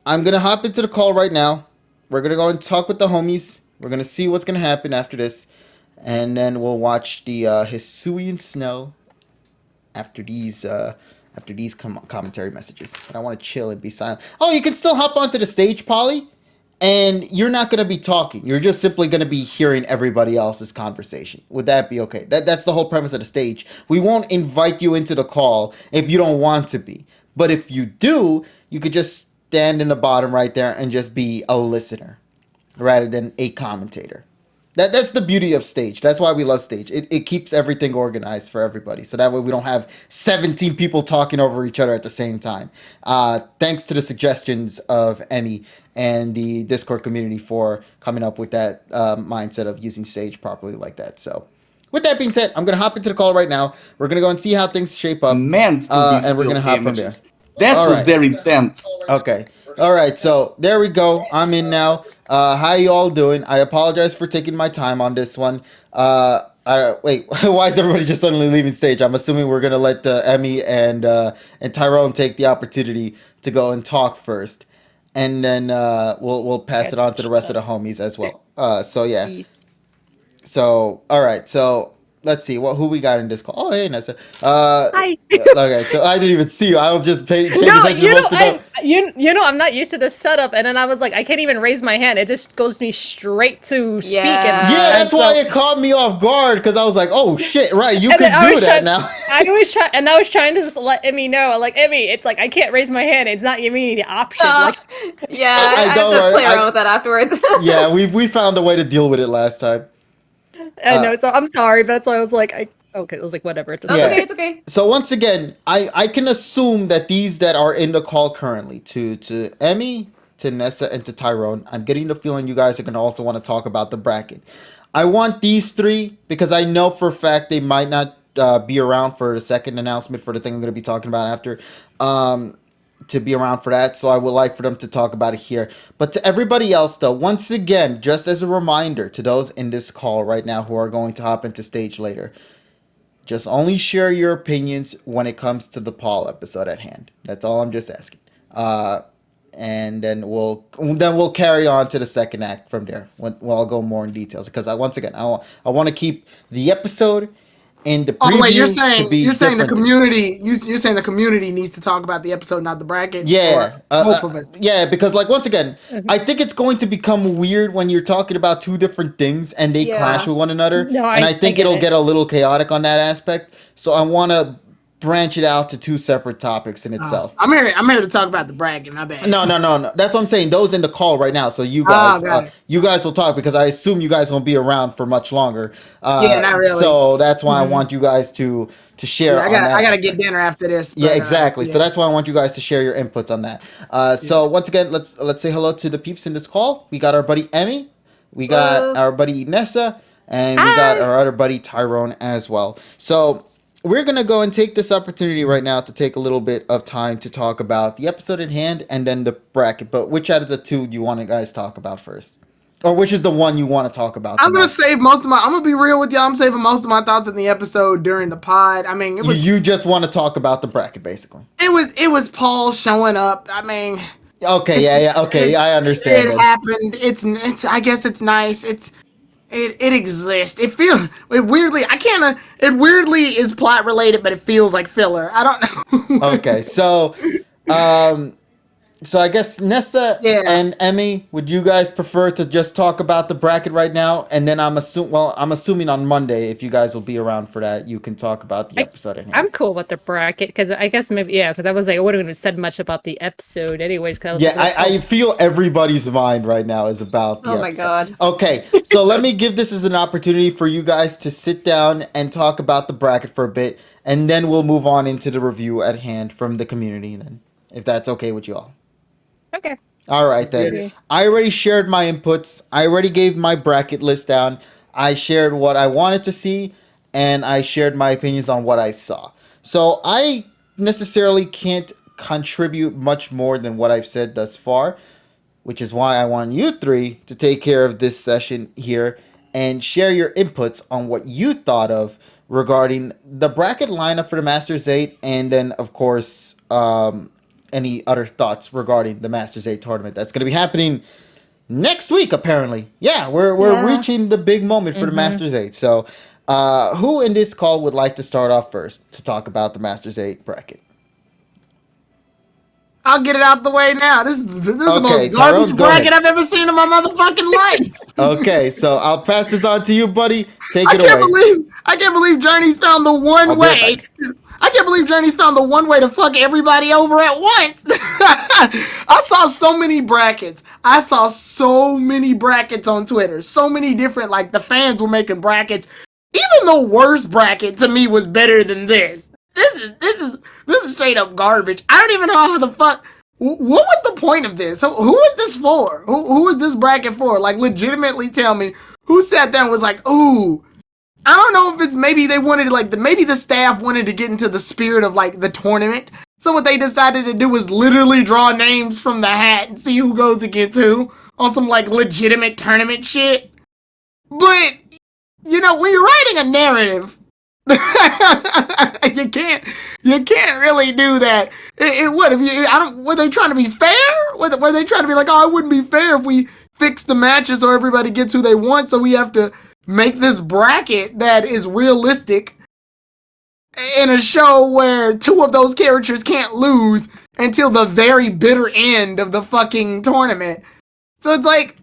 I'm going to hop into the call right now. We're going to go and talk with the homies. We're going to see what's going to happen after this. And then we'll watch the Hisuian Snow after these commentary messages. But I want to chill and be silent. Oh, you can still hop onto the stage, Polly. And you're not going to be talking. You're just simply going to be hearing everybody else's conversation. Would that be okay? That's the whole premise of the stage. We won't invite you into the call if you don't want to be. But if you do, you could just stand in the bottom right there and just be a listener rather than a commentator. That's the beauty of stage. That's why we love stage. It keeps everything organized for everybody. So that way we don't have 17 people talking over each other at the same time. Thanks to the suggestions of Emmy and the Discord community for coming up with that mindset of using stage properly like that. So with that being said, I'm going to hop into the call right now. We're going to go and see how things shape up. Meant to be and we're going to hop from there. That All was right. their intent. Okay. All right. So there we go. I'm in now. How you all doing? I apologize for taking my time on this one. Wait, why is everybody just suddenly leaving stage? I'm assuming we're gonna let Emmy and Tyrone take the opportunity to go and talk first, and then we'll pass it on to the rest of the homies as well. So yeah. So all right. So let's see who we got in this call. Oh, hey, Nessa. Hi. Okay, so I didn't even see you. I was just paying attention most of the. I'm not used to this setup, and then I was like, I can't even raise my hand. It just goes me straight to speak. Yeah, that's why it caught me off guard because I was like, "Oh shit, right? You can do that now." I was trying to just let Emmy know, like Emmy, it's like I can't raise my hand. It's not giving me the option. Yeah, I have to play around with that afterwards. Yeah, we found a way to deal with it last time. I know, so I'm sorry, but that's why I was like, okay, it was like whatever. It's okay. So once again, I can assume that these that are in the call currently, to Emmy, to Nessa, and to Tyrone, I'm getting the feeling you guys are going to also want to talk about the bracket. I want these three because I know for a fact they might not be around for the second announcement for the thing I'm going to be talking about after. To be around for that, so I would like for them to talk about it here. But to everybody else, though, once again, just as a reminder to those in this call right now who are going to hop into stage later, just only share your opinions when it comes to the Paul episode at hand. That's all I'm just asking. And then we'll carry on to the second act from there. I'll go more in details because I want to keep the episode and the preview. Oh wait, you're saying the community. You're saying the community needs to talk about the episode, not the bracket. Yeah, both of us. Yeah, because once again, I think it's going to become weird when you're talking about two different things and they clash with one another. No, I think it'll get a little chaotic on that aspect. So I want to branch it out to two separate topics in itself. I'm here to talk about the bracket. My bad. No. That's what I'm saying. Those in the call right now. So you guys, you guys will talk because I assume you guys won't be around for much longer. Yeah, not really. So that's why I want you guys to share. Yeah, I gotta get dinner after this. But, yeah, exactly. So that's why I want you guys to share your inputs on that. So once again, let's say hello to the peeps in this call. We got our buddy Emmy, we got our buddy Nessa, and we got our other buddy Tyrone as well. So we're going to go and take this opportunity right now to take a little bit of time to talk about the episode at hand and then the bracket. But which out of the two do you want to guys talk about first? Or which is the one you want to talk about? I'm going to be real with y'all. I'm saving most of my thoughts in the episode during the pod. I mean, you just want to talk about the bracket, basically. It was Paul showing up. I mean, Okay, yeah, okay, I understand It then. happened. It's. I guess it's nice. It exists. It weirdly. I can't. It weirdly is plot related, but it feels like filler. I don't know. Okay, um, so I guess Nessa Yeah. and Emmy, would you guys prefer to just talk about the bracket right now, and then I'm assuming on Monday, if you guys will be around for that, you can talk about the I, episode at hand. I'm cool with the bracket because I guess maybe because I was like I wouldn't have said much about the episode anyways. Cause I was Yeah, like, let's I go. feel everybody's mind right now is about the Oh my episode. God. Okay, so let me give this as an opportunity for you guys to sit down and talk about the bracket for a bit, and then we'll move on into the review at hand from the community. Then, if that's okay with you all. Okay. All right then. Yeah. I already shared my inputs. I already gave my bracket list down. I shared what I wanted to see, and I shared my opinions on what I saw. So I necessarily can't contribute much more than what I've said thus far, which is why I want you three to take care of this session here and share your inputs on what you thought of regarding the bracket lineup for the Masters 8, and then, of course, any other thoughts regarding the Masters 8 tournament that's going to be happening next week, apparently. Yeah, we're Yeah. reaching the big moment for the Masters 8. So, who in this call would like to start off first to talk about the Masters 8 bracket? I'll get it out the way now. This is the Okay, most Tyrone, garbage go ahead. bracket I've ever seen in my motherfucking life. Okay, so I'll pass this on to you, buddy. Take it away. I can't believe Journey's found the I'll one be right way. back. I can't believe Journey's found the one way to fuck everybody over at once. I saw so many brackets. I saw so many brackets on Twitter. So many different, like, the fans were making brackets. Even the worst bracket to me was better than this. This is straight up garbage. I don't even know how the fuck. What was the point of this? Who is this for? Who is this bracket for? Like, legitimately tell me who sat there and was like, ooh. I don't know if it's maybe they wanted maybe the staff wanted to get into the spirit of like the tournament. So what they decided to do was literally draw names from the hat and see who goes against who on some like legitimate tournament shit. But you know, when you're writing a narrative, you can't really do that. What if you? I don't. Were they trying to be fair? Were they trying to be like, oh, it wouldn't be fair if we fix the matches so everybody gets who they want, so we have to make this bracket that is realistic in a show where two of those characters can't lose until the very bitter end of the fucking tournament. So it's like,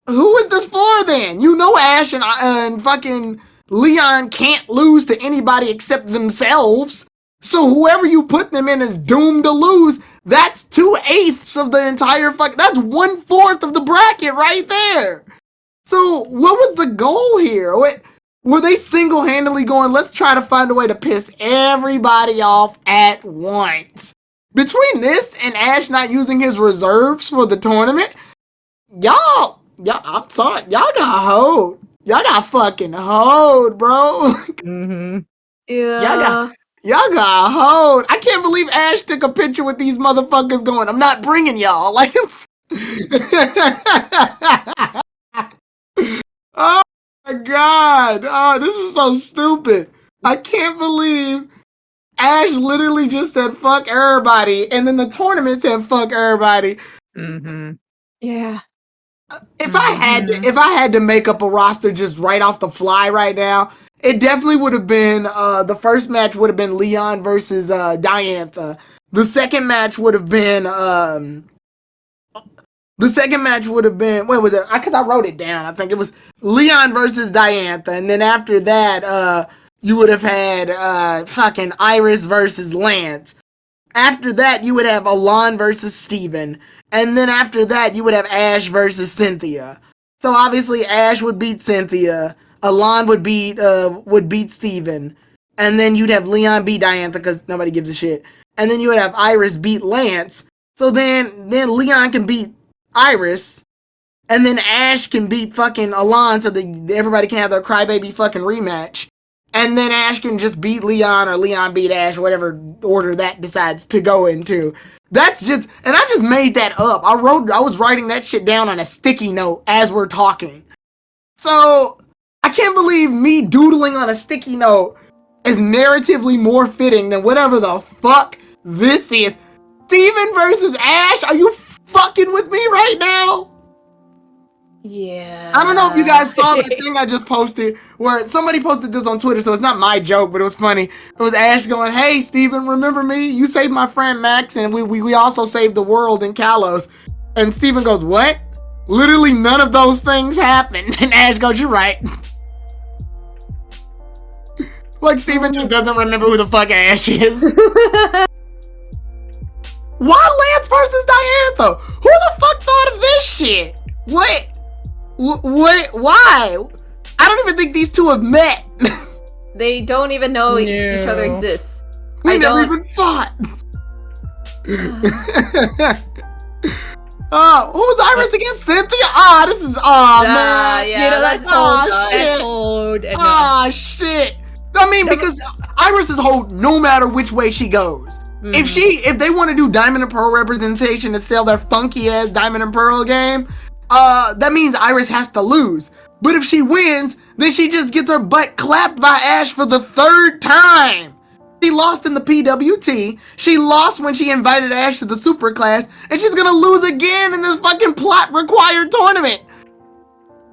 who is this for then? You know, Ash and fucking Leon can't lose to anybody except themselves. So whoever you put them in is doomed to lose. That's 2/8 of the entire that's 1/4 of the bracket right there. So what was the goal here? Were they single-handedly going, let's try to find a way to piss everybody off at once? Between this and Ash not using his reserves for the tournament, y'all, I'm sorry, y'all got hoed. Y'all got fucking hoed, bro. Yeah. Y'all got hoed. I can't believe Ash took a picture with these motherfuckers going, I'm not bringing y'all. Like, oh my god. Oh, this is so stupid. I can't believe Ash literally just said fuck everybody, and then the tournament said fuck everybody. Yeah. If I had to make up a roster just right off the fly right now, it definitely would have been the first match would have been Leon versus Diantha. The second match would have been what was it? Because I wrote it down. I think it was Leon versus Diantha, and then after that, you would have had fucking Iris versus Lance. After that, you would have Alon versus Steven. And then after that, you would have Ash versus Cynthia. So obviously, Ash would beat Cynthia. Alon would beat Steven. And then you'd have Leon beat Diantha because nobody gives a shit. And then you would have Iris beat Lance. So then Leon can beat Iris. And then Ash can beat fucking Alon so that everybody can have their crybaby fucking rematch. And then Ash can just beat Leon or Leon beat Ash, whatever order that decides to go into. That's just, and I just made that up. I was writing that shit down on a sticky note as we're talking. So, I can't believe me doodling on a sticky note is narratively more fitting than whatever the fuck this is. Steven versus Ash? Are you fucking with me right now? Yeah. I don't know if you guys saw the thing I just posted where somebody posted this on Twitter, so it's not my joke, but it was funny. It was Ash going, "Hey, Steven, remember me? You saved my friend Max, and we also saved the world in Kalos." And Steven goes, "What? Literally none of those things happened." And Ash goes, "You're right." Like Steven just doesn't remember who the fuck Ash is. Why Lance versus Diantha? Who the fuck thought of this shit? What? What? Why? I don't even think these two have met. They don't even know each other No. exists. We I never don't- even fought. Who's Iris against Cynthia? This is man. Yeah, You know, that's that's oh, old. shit. That's old. And Shit. I mean, because Iris is hold no matter which way she goes. If they want to do Diamond and Pearl representation to sell their funky ass Diamond and Pearl game, that means Iris has to lose. But if she wins, then she just gets her butt clapped by Ash for the third time. She lost in the PWT. She lost when she invited Ash to the super class, and she's gonna lose again in this fucking plot required tournament.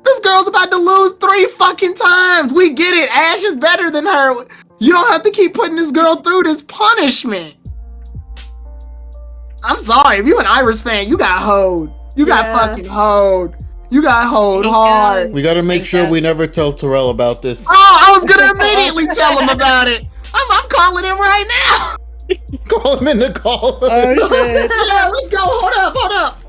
This girl's about to lose 3 fucking times. We get it. Ash is better than her. You don't have to keep putting this girl through this punishment. I'm sorry. If you an Iris fan, you got hoed. You got fucking hoed. You got hoed hard. We gotta make sure we never tell Terrell about this. Oh, I was gonna immediately tell him about it. I'm calling him right now. Call him in the call. Oh shit. Yeah, let's go. Hold up.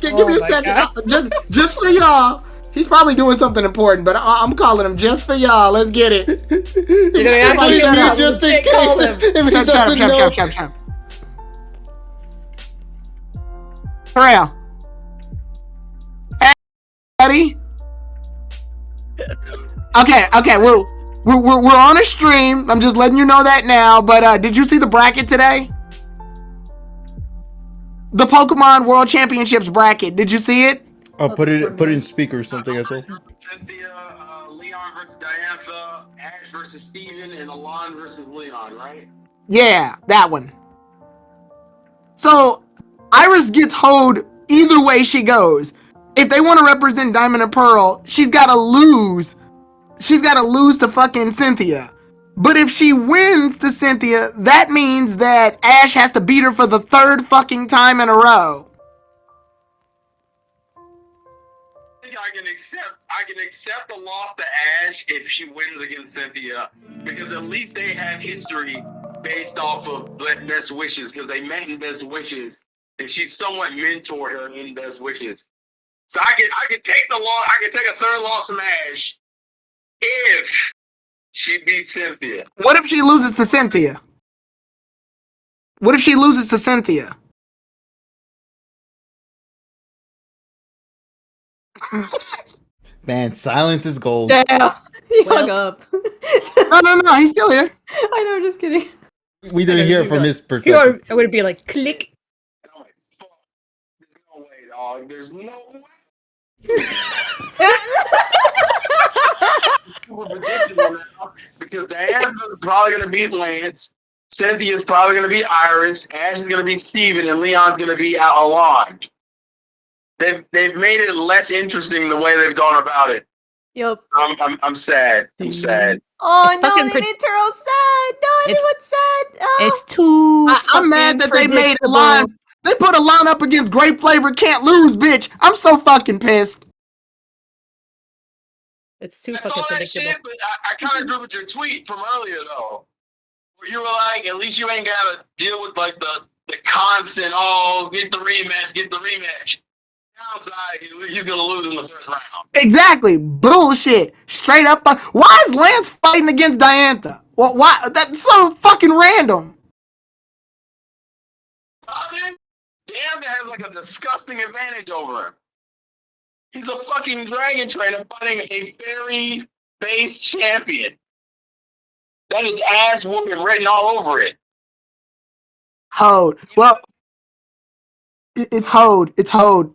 Give me a my second. God. Just for y'all. He's probably doing something important, but I'm calling him just for y'all. Let's get it. You're gonna Everybody actually shut up. Just in call case him. if he doesn't know. Shut. Terrell. Ready? Okay. We're on a stream. I'm just letting you know that now. But did you see the bracket today? The Pokemon World Championships bracket. Did you see it? Oh, put it in speaker or something as well. Cynthia, Leon versus Diantha, Ash versus Steven, and Alon versus Leon, right? Yeah, that one. So Iris gets hoed either way she goes. If they want to represent Diamond and Pearl, she's got to lose. She's got to lose to fucking Cynthia. But if she wins to Cynthia, that means that Ash has to beat her for the 3rd fucking time in a row. I think I can accept the loss to Ash if she wins against Cynthia, because at least they have history based off of Best Wishes, because they met in Best Wishes, and she's somewhat mentored her in Best Wishes. So I could take the loss. I could take a 3rd loss from Ash if she beats Cynthia. What if she loses to Cynthia? What if she loses to Cynthia? Man, silence is gold. Damn. He hung Well. up. No, he's still here. I know, just kidding. We didn't hear it from his Pure, perspective. it would be like click. And I'm like, fuck. There's no way, dog. There's no way. Super predictable now, because Diana's probably going to beat Lance, Cynthia's probably going to beat Iris, Ash is going to beat Steven, and Leon's going to beat Alon. They've made it less interesting the way they've gone about it. Yup. I'm sad. I'm sad. Oh, It's no, fucking they pre- made Terrell sad. No, It's- everyone's sad. Oh. It's too. I'm mad that they made predictable. Alon. They put Alon up against Grape Flavor Can't Lose, bitch. I'm so fucking pissed. It's too I fucking saw that predictable. shit, but I kind of agree with your tweet from earlier, though. Where you were like, at least you ain't got to deal with, like, the constant, get the rematch. Downside, he's going to lose in the first round. Exactly. Bullshit. Straight up. Why is Lance fighting against Diantha? Well, why? That's so fucking random. Diantha has, like, a disgusting advantage over him. He's a fucking dragon trainer fighting a fairy-based champion. That is ass whooping written all over it. Hold. Well, it's hold. It's hold.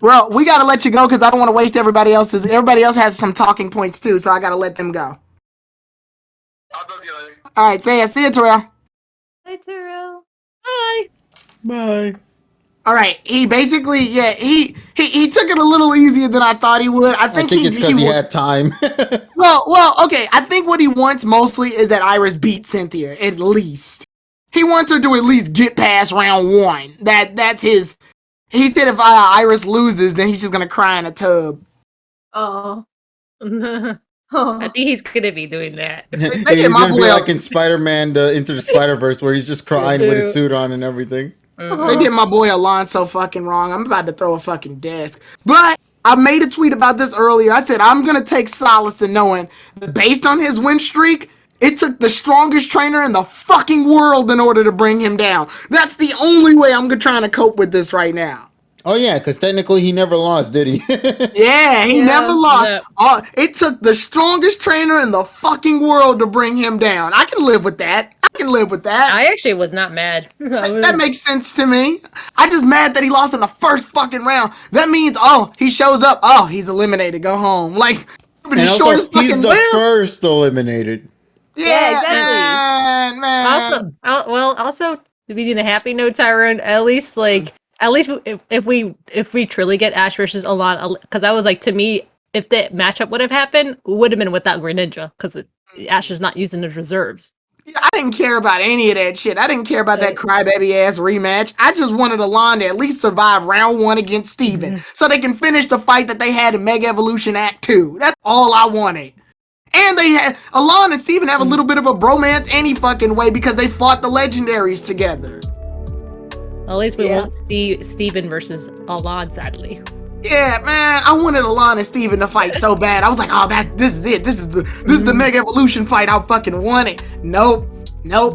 Well, we gotta let you go because I don't want to waste everybody else's. Everybody else has some talking points too, so I gotta let them go. I'll talk to you later. All right, see ya, Terrell. Hi, Terrell. Hi. Bye. All right, he basically, yeah, he took it a little easier than I thought he would. I think it's because he had time. well, okay. I think what he wants mostly is that Iris beat Cynthia at least. He wants her to at least get past round 1. That's his. He said if Iris loses, then he's just gonna cry in a tub. Oh. I Oh. think he's gonna be doing that. He's get my gonna be boy like up. in Spider-Man Into the Spider-Verse where he's just crying with his suit on and everything. They did my boy Alonso fucking wrong. I'm about to throw a fucking desk. But I made a tweet about this earlier. I said I'm gonna take solace in knowing that based on his win streak, it took the strongest trainer in the fucking world in order to bring him down. That's the only way I'm trying to cope with this right now. Oh yeah, because technically he never lost, did he? Yeah, he never lost. Yeah. It took the strongest trainer in the fucking world to bring him down. I can live with that. I actually was not mad. That makes sense to me. I just mad that he lost in the first fucking round. That means, he shows up. Oh, he's eliminated. Go home. Like, the And also, shortest he's fucking the first eliminated. Yeah, exactly. Man. Also, to be in a happy note, Tyrone, at least if we truly get Ash versus Alon, because I was like, to me, if the matchup would have happened, it would have been without Greninja, because Ash is not using his reserves. I didn't care about any of that shit. I didn't care about that crybaby ass rematch. I just wanted Alon to at least survive round 1 against Steven so they can finish the fight that they had in Mega Evolution Act 2. That's all I wanted. And they had Alon and Steven have a little bit of a bromance any fucking way because they fought the legendaries together. At least we won't see Steven versus Alon, sadly. Yeah, man, I wanted Alon and Steven to fight so bad. I was like, this is it. This is the Mega Evolution fight. I fucking want it. Nope.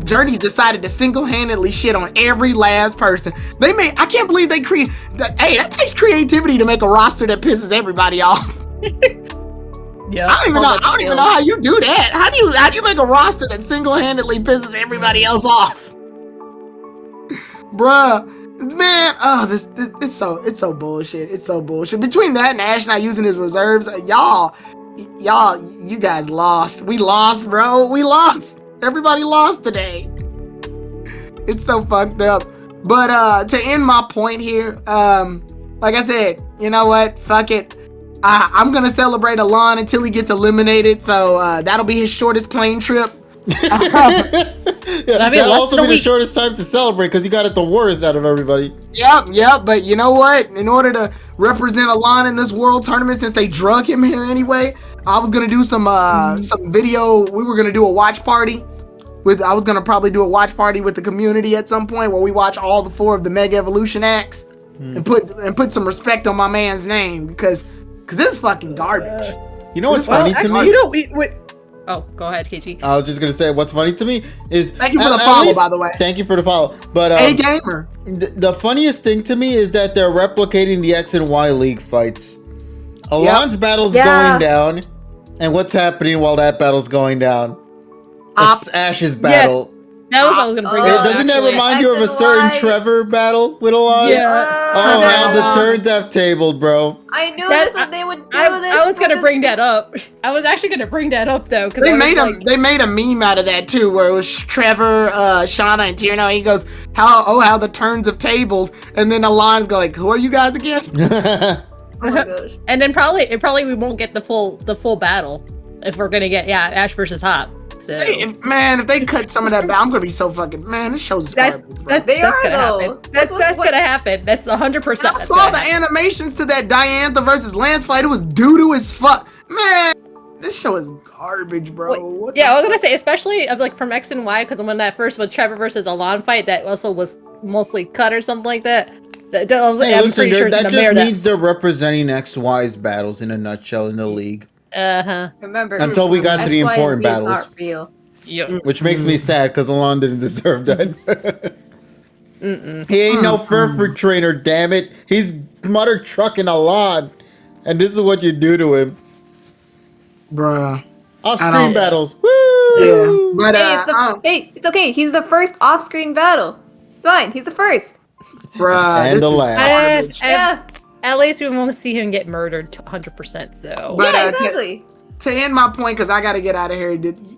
Journey's decided to single-handedly shit on every last person. I can't believe they that takes creativity to make a roster that pisses everybody off. Yeah. I don't even know how you do that. How do you make a roster that single-handedly pisses everybody else off? Bruh. Man, it's so bullshit. It's so bullshit. Between that and Ash not using his reserves, y'all, you guys lost. We lost, bro. We lost. Everybody lost today. It's so fucked up. But to end my point here, like I said, you know what? Fuck it. I'm gonna celebrate Alon until he gets eliminated. So that'll be his shortest plane trip. That'll also be the shortest time to celebrate because you got it the worst out of everybody. Yep. But you know what? In order to represent Alon in this world tournament, since they drug him here anyway, I was gonna do some video. We were gonna do a watch party. I was gonna probably do a watch party with the community at some point where we watch all the 4 of the Mega Evolution acts and put some respect on my man's name because this is fucking garbage. You know what's funny to me? You know, oh, go ahead, KG. I was just gonna say what's funny to me is thank you for the follow, by the way. Thank you for the follow. But hey, gamer. The funniest thing to me is that they're replicating the X and Y League fights. Alon's battle's going down, and what's happening while that battle's going down? Ash's battle. That was what I was gonna bring up. Doesn't that remind you of a certain Trevor battle with Alon? Yeah. Oh, how the turns have tabled, bro. I knew this when they would do this. I was gonna bring that up. I was actually gonna bring that up though, because they made a meme out of that too, where it was Trevor, Shauna, and Tierno. And he goes, "How the turns have tabled," and then Alon's go like, "Who are you guys again?" Oh my gosh. And then probably we won't get the full battle if we're gonna get Ash versus Hop. So if they cut some of that back, I'm gonna be so fucking this show's garbage, bro. They that's are gonna though. happen. That's gonna happen. That's 100%. I saw the animations to that Diantha versus Lance fight. It was doo-doo as fuck. Man, this show is garbage, bro. I was gonna say, especially of from X and Y, because when that first was Trevor versus Alon fight, that also was mostly cut or something like that. I was like, I'm pretty sure that just means they're representing XY's battles in a nutshell in the league. Remember, until we got to the important battles, aren't real. Which makes me sad because Alon didn't deserve that. He ain't no Furfur trainer, damn it. He's mother trucking Alon, and this is what you do to him, bruh. Off-screen battles, woo! Yeah, but it's okay. He's the first off-screen battle. Fine, he's the first. Bruh, and the last. At least we won't see him get murdered 100%. So, but, exactly. to end my point, because I got to get out of here.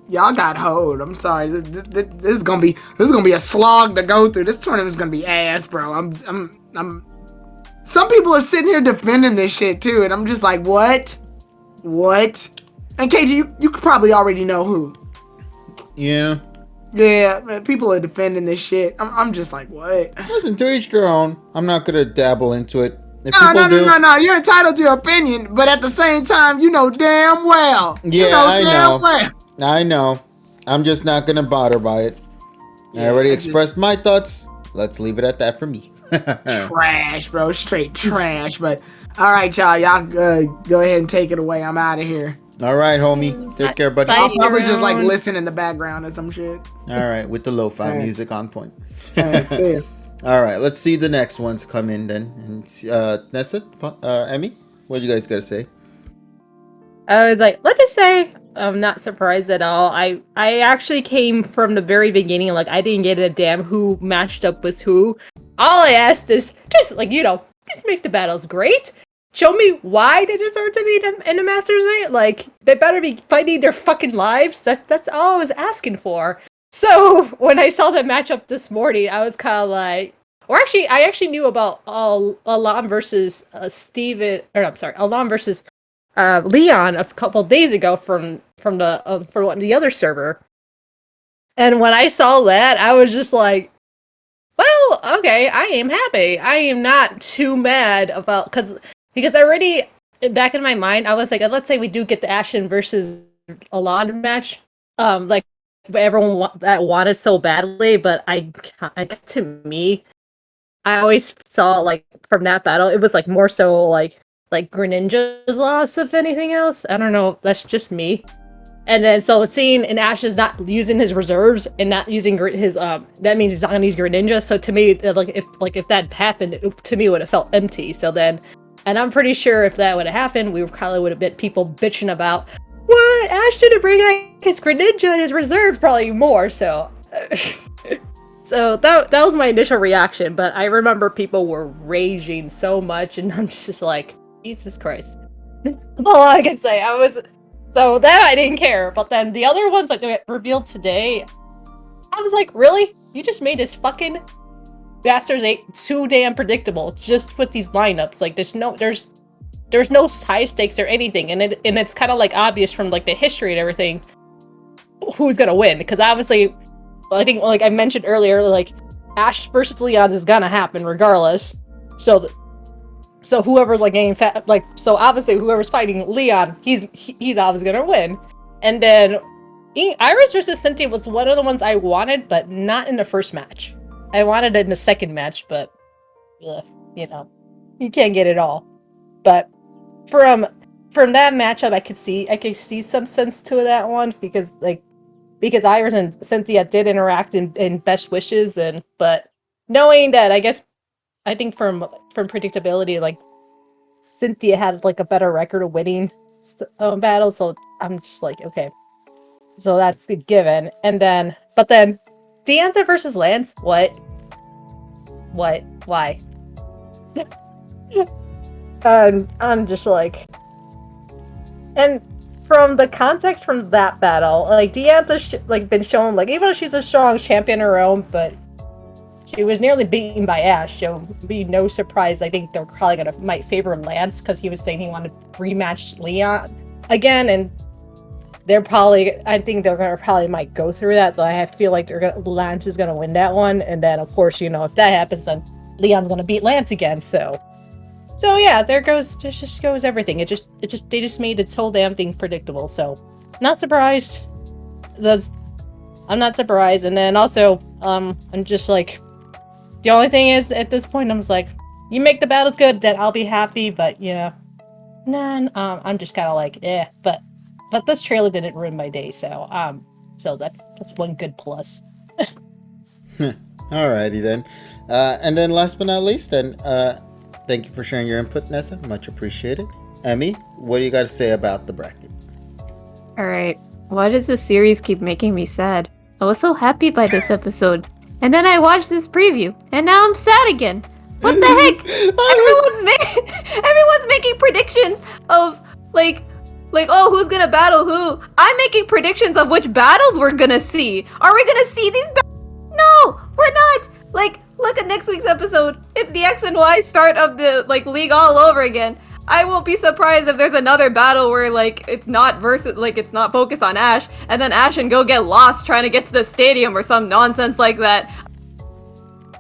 Y'all got hoed. I'm sorry. This is gonna be a slog to go through. This tournament is gonna be ass, bro. I'm. Some people are sitting here defending this shit too, and I'm just like, what? And KG, you could probably already know who. Yeah. Yeah, man, people are defending this shit. I'm just like, what? Listen, to each their own. I'm not gonna dabble into it. If No. You're entitled to your opinion, but at the same time, you know damn well. Yeah, I know. I'm just not gonna bother by it. I already expressed my thoughts. Let's leave it at that for me. Trash, bro. Straight trash. But all right, y'all go ahead and take it away. I'm out of here. All right, homie. Take care, buddy. I'll probably just like listen in the background or some shit. All right, with the lo-fi music on point. All right, see ya. All right, let's see the next ones come in then. And, Nessa, Emmy, what do you guys got to say? I was like, let's just say I'm not surprised at all. I actually came from the very beginning, like I didn't get a damn who matched up with who. All I asked is just like, just make the battles great. Show me why they deserve to be in the Masters 8. Like, they better be fighting their fucking lives. That's all I was asking for. So, when I saw that matchup this morning, I was kind of like... I actually knew about Alam versus Alam versus Leon a couple days ago from the other server. And when I saw that, I was just like, well, okay, I am happy. I am not too mad about... Because already, back in my mind, I was like, let's say we do get the Ashen versus Alon match. Like, everyone that wanted so badly, but I guess to me, I always saw, like, from that battle, it was, like, more so, like Greninja's loss, if anything else. I don't know, that's just me. And then, so seeing an Ashen's not using his reserves and not using his, that means he's not gonna use Greninja. So to me, if that happened, to me, it would have felt empty. So then... And I'm pretty sure if that would have happened, we probably would have been people bitching about, what? Ash didn't bring out his Greninja and his reserves, probably more, so... So that was my initial reaction, but I remember people were raging so much, and I'm just like, Jesus Christ. All I can say, so that I didn't care, but then the other ones that got revealed today, I was like, really? You just made this fucking... Masters 8 too damn predictable just with these lineups. Like there's no high stakes or anything, and it's kind of like obvious from like the history and everything who's gonna win, because obviously I think, like I mentioned earlier, like Ash versus Leon is gonna happen regardless. So whoever's like getting fat, like, so obviously whoever's fighting Leon, he's obviously gonna win. And then Iris versus Cynthia was one of the ones I wanted, but not in the first match. I wanted it in the second match, but you can't get it all. But from that matchup, I could see some sense to that one, because Iris and Cynthia did interact in Best Wishes, but knowing that, I think from predictability, like Cynthia had like a better record of winning battles, so I'm just like, okay, so that's a given. But then Deantha versus Lance, what? Why? I'm just like... And from the context from that battle, like, Deantha's been shown, like, even though she's a strong champion of her own, but she was nearly beaten by Ash, so it'd be no surprise. I think they're probably might favor Lance, because he was saying he wanted to rematch Leon again, and I think they're gonna probably might go through that, so I feel like Lance is gonna win that one, and then of course, if that happens, then Leon's gonna beat Lance again. So yeah, there just goes everything. They just made this whole damn thing predictable. So not surprised. I'm not surprised, and then also I'm just like, the only thing is at this point I'm just like, you make the battles good, then I'll be happy. But yeah, I'm just kind of like, but this trailer didn't ruin my day, so that's one good plus. Alrighty then, and then last but not least, then thank you for sharing your input, Nessa. Much appreciated. Emmy, what do you got to say about the bracket? All right, why does this series keep making me sad? I was so happy by this episode, and then I watched this preview, and now I'm sad again. What the heck? Everyone's making predictions of like Like, oh, who's gonna battle who? I'm making predictions of which battles we're gonna see. Are we gonna see these No, we're not! Like, look at next week's episode. It's the X and Y start of the, like, league all over again. I won't be surprised if there's another battle where, like, it's not focused on Ash, and then Ash and Go get lost trying to get to the stadium or some nonsense like that.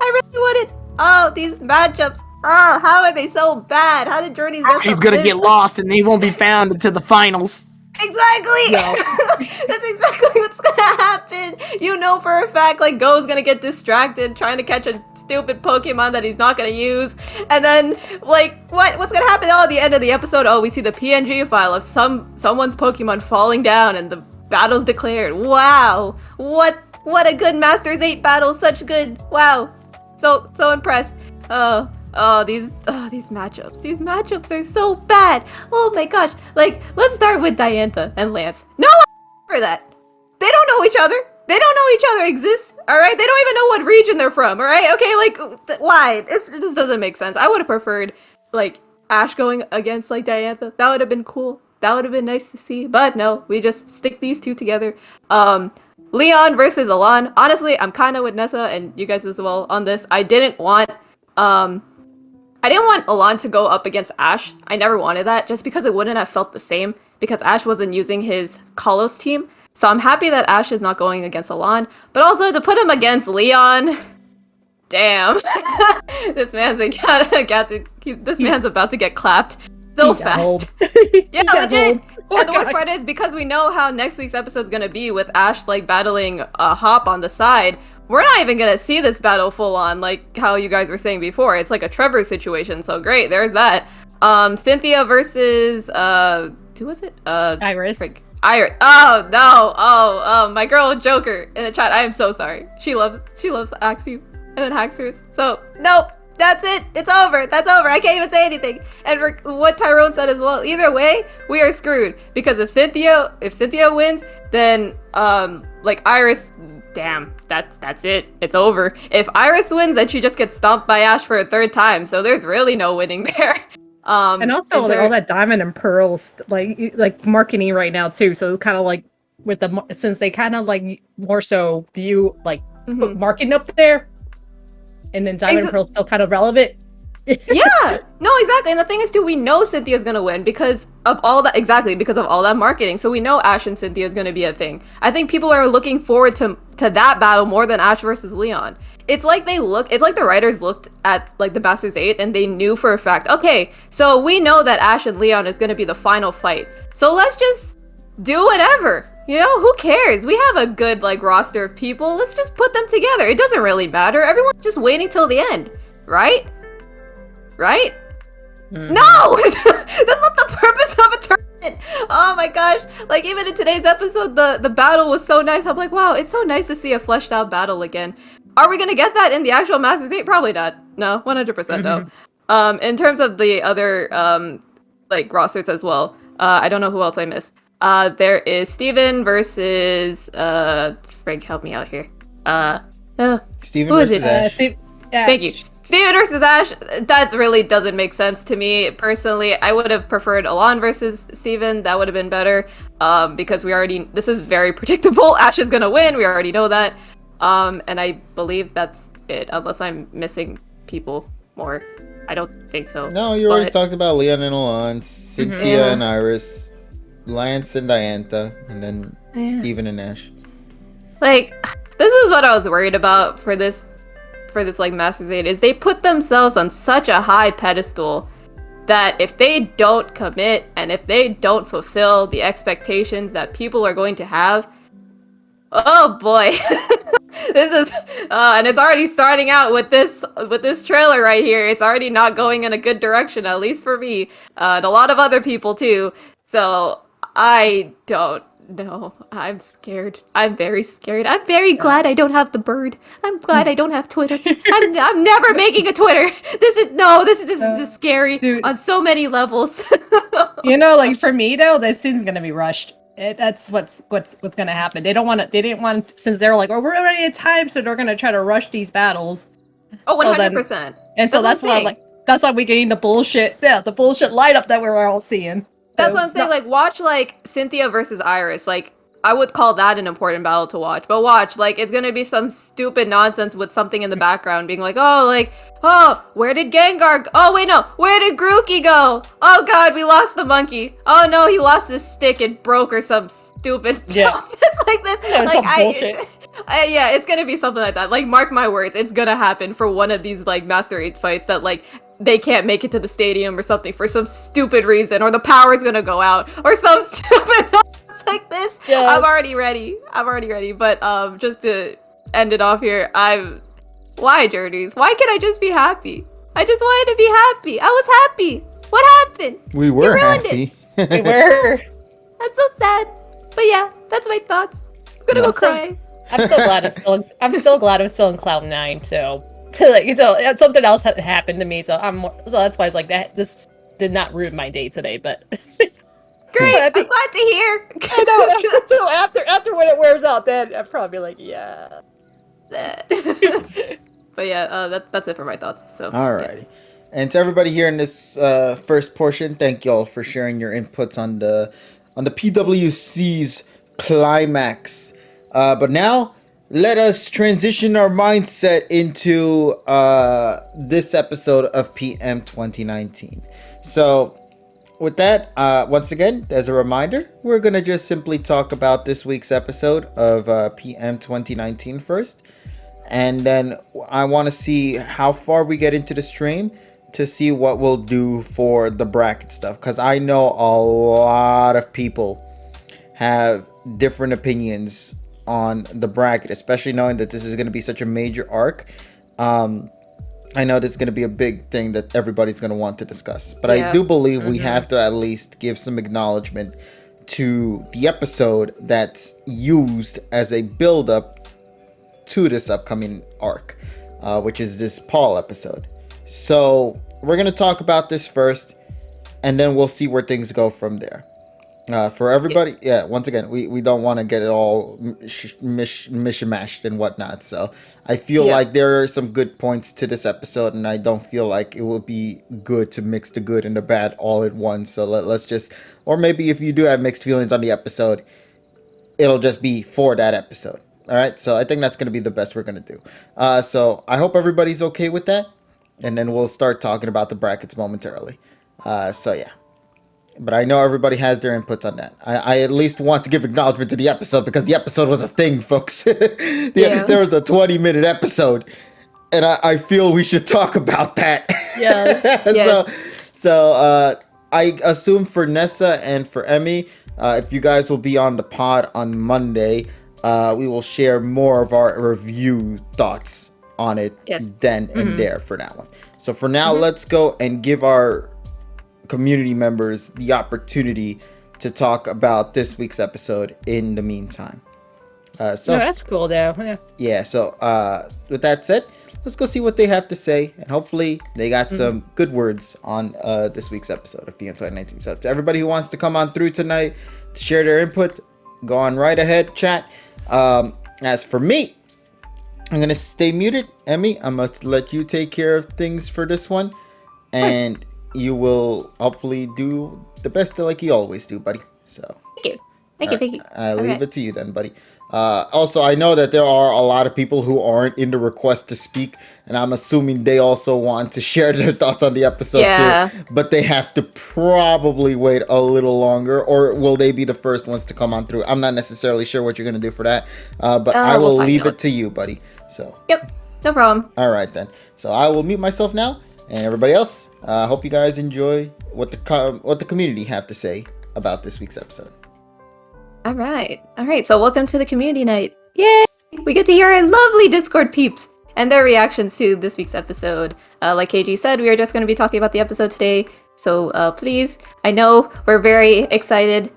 I really wouldn't. Oh, these matchups. Oh, how are they so bad? How did Journey's He's gonna get lost and he won't be found until the finals. Exactly! That's exactly what's gonna happen! You know for a fact, like, Go's gonna get distracted trying to catch a stupid Pokemon that he's not gonna use, and then, like, what's gonna happen? Oh, at the end of the episode, we see the PNG file of someone's Pokemon falling down and the battle's declared. Wow! What a good Masters 8 battle, such good, wow. So impressed. These matchups. These matchups are so bad. Oh my gosh. Like, let's start with Diantha and Lance. No one for that. They don't know each other. They don't know each other exists. Alright? They don't even know what region they're from. Alright? Okay, like, why? It just doesn't make sense. I would have preferred, like, Ash going against, like, Diantha. That would have been cool. That would have been nice to see. But no, we just stick these two together. Leon versus Alon. Honestly, I'm kind of with Nessa and you guys as well on this. I didn't want Alon to go up against Ash. I never wanted that, just because it wouldn't have felt the same, because Ash wasn't using his Kalos team. So I'm happy that Ash is not going against Alon, but also to put him against Leon. Damn, this man's about to get clapped so fast. Yeah, legit. And the worst part is, because we know how next week's episode is gonna be with Ash, like, battling Hop on the side, we're not even gonna see this battle full on, like how you guys were saying before. It's like a Trevor situation, so great, there's that. Cynthia versus who was it? Iris. Iris. Oh no! Oh, my girl Joker in the chat. I am so sorry. She loves Axu and then Haxers. So nope. That's it. It's over. That's over. I can't even say anything. And what Tyrone said as well. Either way, we are screwed, because if Cynthia wins, then like Iris, damn, that's it. It's over. If Iris wins, then she just gets stomped by Ash for a third time. So there's really no winning there. And also like, all that Diamond and Pearls like marketing right now too. So kind of like with since they kind of like more so view like put marketing up there. And then Diamond and Pearl still kind of relevant. Yeah, no, exactly. And the thing is, too, we know Cynthia's gonna win because of all that. Exactly, because of all that marketing. So we know Ash and Cynthia is gonna be a thing. I think people are looking forward to that battle more than Ash versus Leon. It's like the writers looked at, like, the Masters 8 and they knew for a fact, okay, so we know that Ash and Leon is gonna be the final fight. So let's just do whatever. You know, who cares? We have a good, like, roster of people. Let's just put them together. It doesn't really matter. Everyone's just waiting till the end, right? Right? No! That's not the purpose of a tournament! Oh my gosh. Like, even in today's episode, the battle was so nice. I'm like, wow, it's so nice to see a fleshed out battle again. Are we gonna get that in the actual Masters 8? Probably not. No, 100% no. In terms of the other, like, rosters as well, I don't know who else I missed. There is Steven versus Frank, help me out here. Steven versus Ash. Thank you. Steven versus Ash, that really doesn't make sense to me personally. I would have preferred Alon versus Steven. That would have been better. Because this is very predictable. Ash is gonna win, we already know that. And I believe that's it, unless I'm missing people more. I don't think so. No, you already talked about Leon and Alon, Cynthia and Iris, Lance and Diantha, and then Steven and Ash. Like, this is what I was worried about for this like Masters 8, is they put themselves on such a high pedestal that if they don't commit and if they don't fulfill the expectations that people are going to have, oh boy. This is and it's already starting out with this trailer right here. It's already not going in a good direction, at least for me, and a lot of other people too. So I don't know. I'm scared. I'm very scared. I'm very glad I don't have the bird. I'm glad I don't have Twitter. I'm never making a Twitter. This is just scary, dude, on so many levels. You know, like, for me though, this scene's gonna be rushed. That's what's gonna happen. They didn't want, since they're like, oh, we're already at time, so they're gonna try to rush these battles. Oh, 100%. And so that's why, like, that's why we're getting the bullshit light up that we're all seeing. That's what I'm saying. Like, watch like Cynthia versus Iris. Like, I would call that an important battle to watch. But watch, like, it's gonna be some stupid nonsense with something in the background being like, oh, where did Gengar go? Oh, wait, no. Where did Grookey go? Oh, God, we lost the monkey. Oh, no, he lost his stick and broke or some stupid nonsense like this. Yeah, like, bullshit. yeah, it's gonna be something like that. Like, mark my words, it's gonna happen for one of these, like, Master 8 fights that, like, they can't make it to the stadium or something for some stupid reason, or the power's gonna go out, or some stupid nonsense like this. Yeah. I'm already ready. But just to end it off here, why, Journeys? Why can't I just be happy? I just wanted to be happy. I was happy. What happened? We were You ruined happy. We were. I'm so sad. But yeah, that's my thoughts. I'm gonna go cry. I'm so glad I'm still in Cloud 9 too. Like, so something else happened to me, so that's why it's like that. This did not ruin my day today, but Great. I'm glad to hear. I know. So after when it wears out, then I'll probably be like, yeah. Sad. But yeah, that's it for my thoughts. So Alrighty. Yeah. And to everybody here in this first portion, thank y'all for sharing your inputs on the PWC's climax. But now let us transition our mindset into this episode of PM 2019. So with that, once again, as a reminder, we're going to just simply talk about this week's episode of PM 2019 first. And then I want to see how far we get into the stream to see what we'll do for the bracket stuff. Because I know a lot of people have different opinions on the bracket, especially knowing that this is going to be such a major arc. I know this is going to be a big thing that everybody's going to want to discuss. But I do believe we have to at least give some acknowledgement to the episode that's used as a build-up to this upcoming arc, which is this Paul episode. So we're going to talk about this first, and then we'll see where things go from there. For everybody, once again, we don't want to get it all mishmashed and whatnot. So I feel like there are some good points to this episode, and I don't feel like it would be good to mix the good and the bad all at once. So let's just, or maybe if you do have mixed feelings on the episode, it'll just be for that episode. All right, so I think that's going to be the best we're going to do. So I hope everybody's okay with that, and then we'll start talking about the brackets momentarily. So yeah. But I know everybody has their inputs on that. I at least want to give acknowledgement to the episode because the episode was a thing, folks. There was a 20-minute episode, and I feel we should talk about that. Yes. So I assume for Nessa and for Emmy, if you guys will be on the pod on Monday, we will share more of our review thoughts on it then and there for that one. So for now, let's go and give our community members the opportunity to talk about this week's episode in the meantime. So that's cool though. Yeah, so with that said, let's go see what they have to say, and hopefully they got some good words on this week's episode of PM 2019. So to everybody who wants to come on through tonight to share their input, go on right ahead, chat. As for me, I'm gonna stay muted. Emmy, I'm gonna let you take care of things for this one, and you will hopefully do the best like you always do, buddy. So thank you. I'll leave it to you then, buddy. Also, I know that there are a lot of people who aren't in the request to speak, and I'm assuming they also want to share their thoughts on the episode too. But they have to probably wait a little longer, or will they be the first ones to come on through? I'm not necessarily sure what you're gonna do for that, but I will leave it to you, buddy. So no problem. All right then. So I will mute myself now, and everybody else. Hope you guys enjoy what the community have to say about this week's episode. All right. So welcome to the community night. Yay! We get to hear our lovely Discord peeps and their reactions to this week's episode. Like KG said, we are just going to be talking about the episode today. So please, I know we're very excited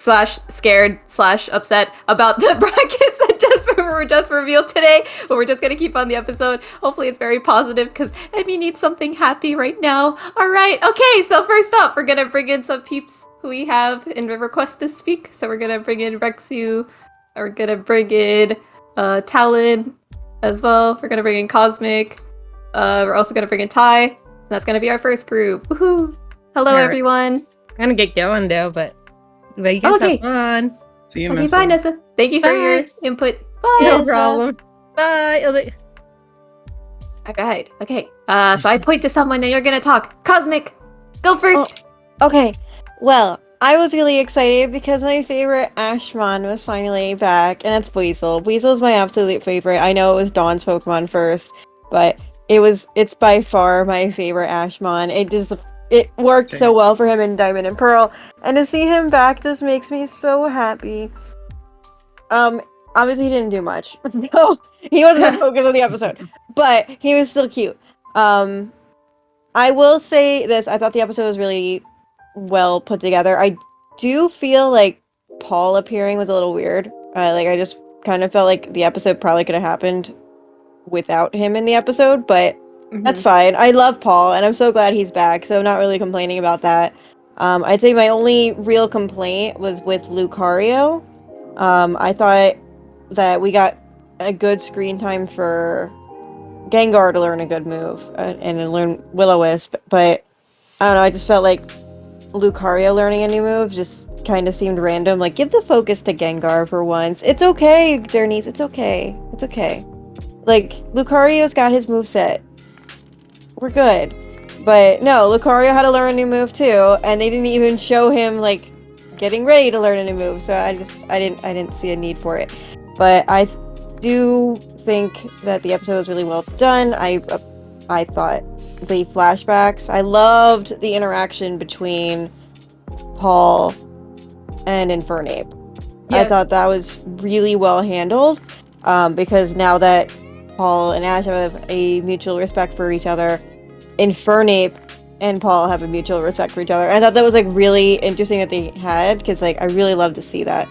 / scared / upset about the brackets that were just revealed today, but we're just going to keep on the episode. Hopefully it's very positive because Emmy needs something happy right now. All right. Okay. So first up, we're going to bring in some peeps who we have in the request to speak. So we're going to bring in Rexu. We're going to bring in Talon as well. We're going to bring in Cosmic. We're also going to bring in Ty. That's going to be our first group. Woohoo! Hello, everyone. I'm gonna get going though, but you guys Okay. have fun. See you, Okay, Nessa. bye, Nessa. Thank you for your Bye. input. Bye, No Nessa. problem. Bye. Alright, okay. So I point to someone and you're gonna talk. Cosmic, go first. Okay, well, I was really excited because my favorite Ashmon was finally back, and that's Weasel. Weasel's my absolute favorite. I know it was Dawn's Pokemon first, but it's by far my favorite Ashmon. It worked so well for him in Diamond and Pearl, and to see him back just makes me so happy. Obviously he didn't do much, so he wasn't the focus of the episode, but he was still cute. I will say this: I thought the episode was really well put together. I do feel like Paul appearing was a little weird. I just kind of felt like the episode probably could have happened without him in the episode, but that's fine. I love Paul, and I'm so glad he's back, so I'm not really complaining about that. I'd say my only real complaint was with Lucario. I thought that we got a good screen time for Gengar to learn a good move and to learn Will-O-Wisp, but I don't know, I just felt like Lucario learning a new move just kind of seemed random. Like, give the focus to Gengar for once. It's okay, Journeys, it's okay. It's okay. Like, Lucario's got his moveset. We're good. But no, Lucario had to learn a new move too, and they didn't even show him, like, getting ready to learn a new move, so I didn't see a need for it. But I do think that the episode was really well done. I thought the flashbacks, I loved the interaction between Paul and Infernape. Yes. I thought that was really well handled, because now that Paul and Ash have a mutual respect for each other, Infernape and Paul have a mutual respect for each other. I thought that was like really interesting that they had, because like I really love to see that.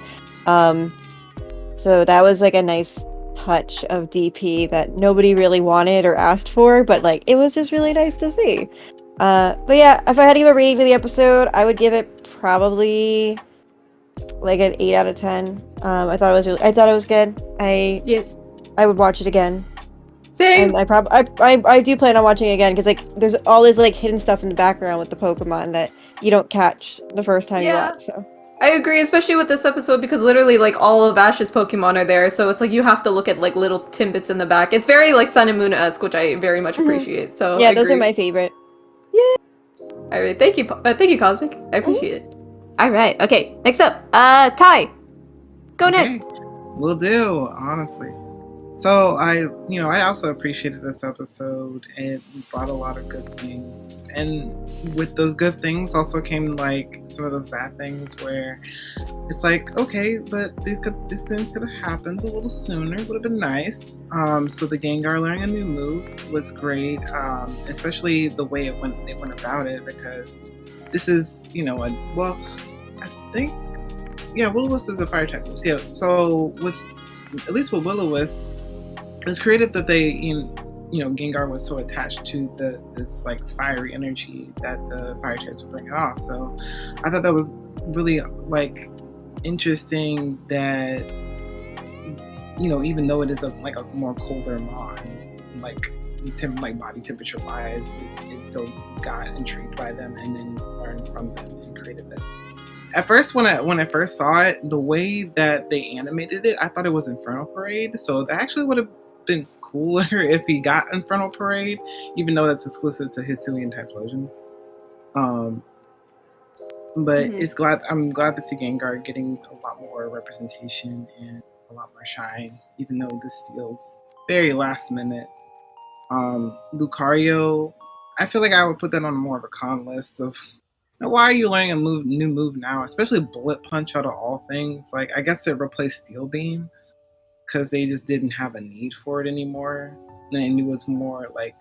So that was like a nice touch of DP that nobody really wanted or asked for, but like it was just really nice to see. But yeah, if I had to give a rating to the episode, I would give it probably like an 8 out of 10. I thought it was good. Yes. I would watch it again. Same. And I do plan on watching it again, because like there's all this like hidden stuff in the background with the Pokemon that you don't catch the first time you watch. So I agree, especially with this episode, because literally like all of Ash's Pokemon are there, so it's like you have to look at like little tidbits in the back. It's very like Sun and Moon-esque, which I very much appreciate. So yeah, I those agree. are my favorite. All right, thank you, Cosmic. I appreciate it. All right, okay. Next up, Ty. Go next. Will do, honestly. So I also appreciated this episode. It brought a lot of good things, and with those good things also came like some of those bad things where it's like, okay, but these things could have happened a little sooner. Would have been nice. So the Gengar learning a new move was great, especially the way they went about it, because this is I think Will-O-Wisp is a fire type move. Yeah, so at least with Will-O-Wisp, it was created that they, Gengar was so attached to this like fiery energy that the fire types were bringing off. So I thought that was really like interesting that, even though it is a more colder mon, like body temperature wise, it still got intrigued by them and then learned from them and created this. At first, when I first saw it, the way that they animated it, I thought it was Infernal Parade. So that actually would have been cooler if he got Infernal Parade, even though that's exclusive to Hisuian Typhlosion. But I'm glad to see Gengar getting a lot more representation and a lot more shine, even though this feels very last minute. Lucario, I feel like I would put that on more of a con list of, why are you learning a new move now, especially Bullet Punch out of all things? Like, I guess it replaced Steel Beam because they just didn't have a need for it anymore. And it was more like,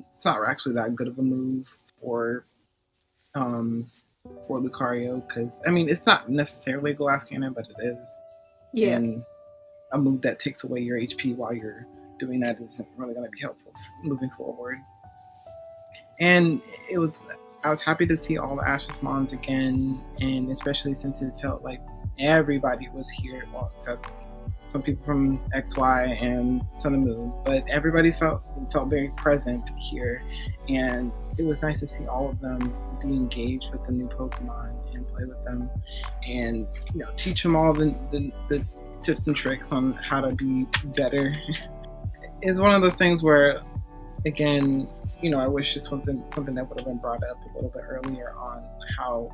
it's not actually that good of a move for Lucario, because it's not necessarily a glass cannon, but it is. Yeah. And a move that takes away your HP while you're doing that isn't really going to be helpful moving forward. And I was happy to see all the Ash's Mons again, and especially since it felt like everybody was here, well, except some people from XY and Sun and Moon, but everybody felt very present here, and it was nice to see all of them be engaged with the new Pokemon and play with them, and teach them all the tips and tricks on how to be better. It's one of those things where, again, I wish this was something that would have been brought up a little bit earlier on how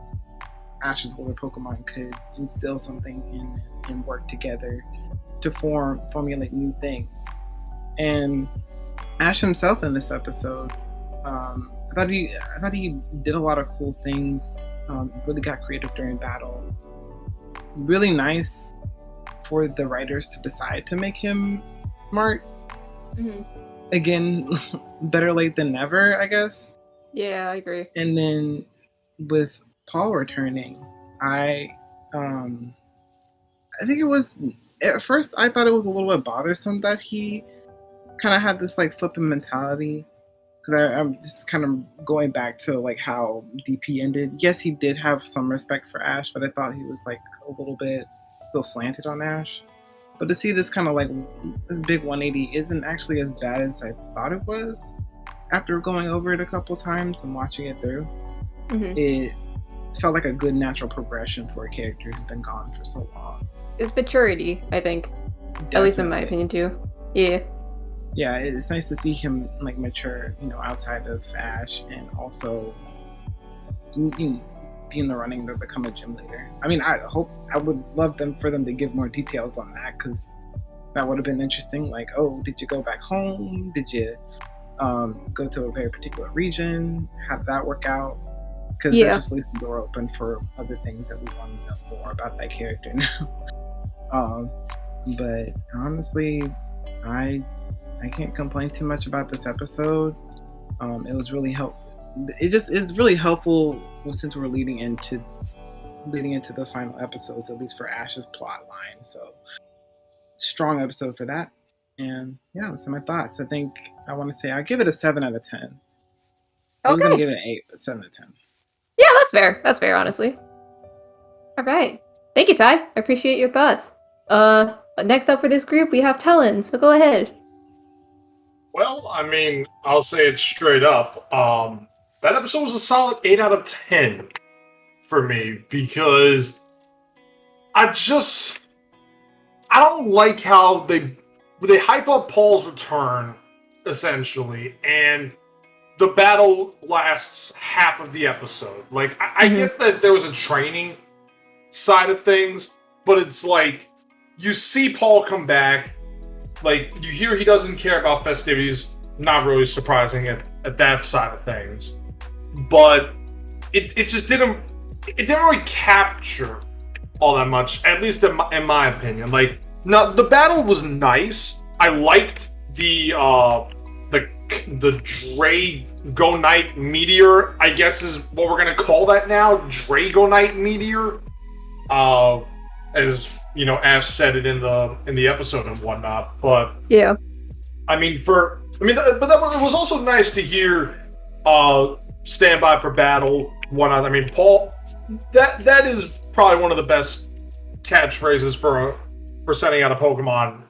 Ash's older Pokemon could instill something in and work together to formulate new things. And Ash himself in this episode, I thought he did a lot of cool things. Really got creative during battle. Really nice for the writers to decide to make him smart. Mm-hmm. Again, better late than never, I guess. Yeah, I agree. And then with Paul returning, I think it was, at first I thought it was a little bit bothersome that he kind of had this like flippant mentality, because I'm just kind of going back to like how DP ended. Yes, he did have some respect for Ash, but I thought he was like a little bit still slanted on Ash. But to see this kind of like this big 180 isn't actually as bad as I thought it was after going over it a couple times and watching it through. Mm-hmm. It felt like a good natural progression for a character who's been gone for so long. It's maturity, I think. Definitely. At least in my opinion too. Yeah. Yeah, it's nice to see him like mature, outside of Ash, and also be in the running to become a gym leader. I mean, I would love for them to give more details on that, because that would have been interesting. Like, oh, did you go back home? Did you go to a very particular region? How did that work out? Because that just leaves the door open for other things that we want to know more about that character now. But honestly, I can't complain too much about this episode. It was really It just is really helpful since we're leading into the final episodes, at least for Ash's plot line. So strong episode for that. And yeah, that's my thoughts. I want to say I'll give it a 7 out of 10. I was gonna give it an 8, but 7 out of 10. Yeah, that's fair. That's fair, honestly. All right. Thank you, Ty. I appreciate your thoughts. Next up for this group, we have Talon. So go ahead. Well, I mean, I'll say it straight up. That episode was a solid 8 out of 10 for me, because I don't like how they hype up Paul's return, essentially, and the battle lasts half of the episode. Like, I get that there was a training side of things, but it's like, you see Paul come back, like, you hear he doesn't care about festivities, not really surprising at that side of things. But it didn't really capture all that much, at least in my opinion. Like, now the battle was nice. I liked the Dragonite Meteor, I guess is what we're gonna call that now. Dragonite Meteor. As Ash said it in the episode and whatnot. But yeah, but it was also nice to hear stand by for battle, whatnot. I mean, Paul, that is probably one of the best catchphrases for sending out a Pokemon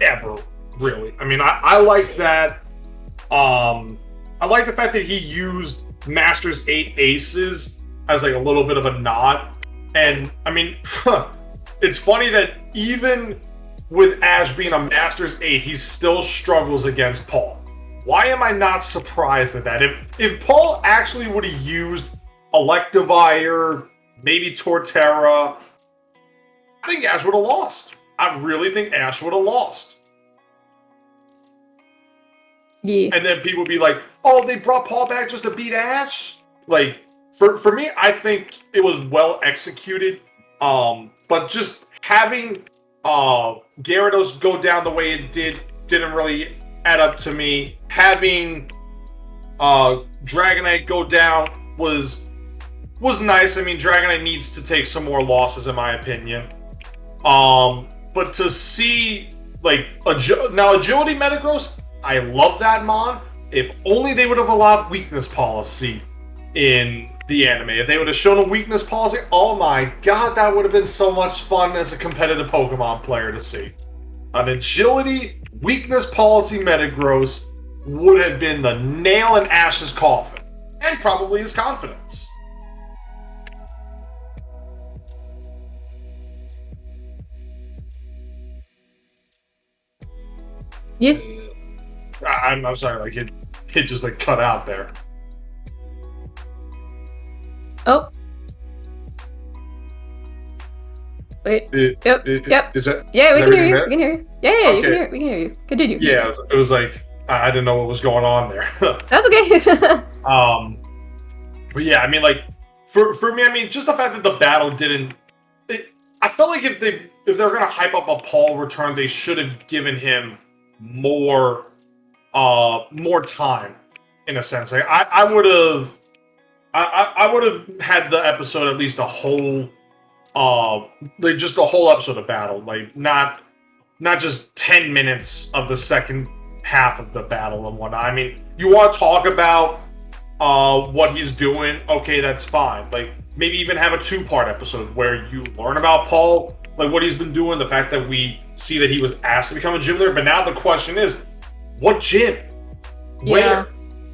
ever, really. I mean, I like that. I like the fact that he used Masters 8 Aces as like a little bit of a nod. And I mean, it's funny that even with Ash being a Masters 8, he still struggles against Paul. Why am I not surprised at that? If Paul actually would have used Electivire, maybe Torterra, I think Ash would have lost. I really think Ash would have lost. Yeah. And then people would be like, oh, they brought Paul back just to beat Ash? Like, for me, I think it was well executed. But just having Gyarados go down the way it didn't really add up to me. Having Dragonite go down was nice. I mean, Dragonite needs to take some more losses, in my opinion. But to see, like, now Agility Metagross, I love that mon. If only they would have allowed weakness policy in the anime. If they would have shown a weakness policy, oh my god, that would have been so much fun as a competitive Pokemon player to see. an agility weakness policy metagross would have been the nail in Ash's coffin, and probably his confidence. Yes. I'm sorry, like it just like cut out there. Oh. Wait. Yep. Is that? Yeah, we is can hear you. everything We can hear you. Yeah, you can Okay. hear. We can hear you. Continue. Yeah, it was like I didn't know what was going on there. That's okay. But yeah, I mean, like for me, I mean, just the fact that the battle didn't. I felt like if they're gonna hype up a Paul return, they should have given him more time, in a sense. Like I would have had the episode at least a whole, like just a whole episode of battle, like not just 10 minutes of the second half of the battle and whatnot. I mean, you want to talk about what he's doing, okay, that's fine. Like maybe even have a 2-part episode where you learn about Paul, like what he's been doing, the fact that we see that he was asked to become a gym leader, but now the question is, what gym? Where?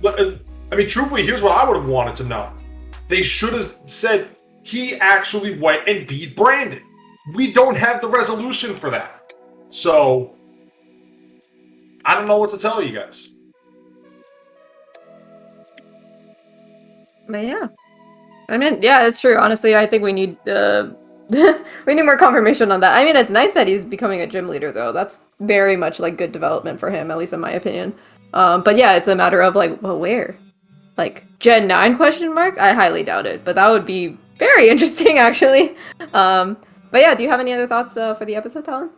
I mean, truthfully, here's what I would have wanted to know. They should have said he actually went and beat Brandon. We don't have the resolution for that. So, I don't know what to tell you guys. But yeah. I mean, yeah, it's true. Honestly, I think we need we need more confirmation on that. I mean, it's nice that he's becoming a gym leader, though. That's very much like good development for him, at least in my opinion. But yeah, it's a matter of like, well, where? Like Gen 9 question mark? I highly doubt it, but that would be very interesting actually. But yeah, do you have any other thoughts for the episode, Talon?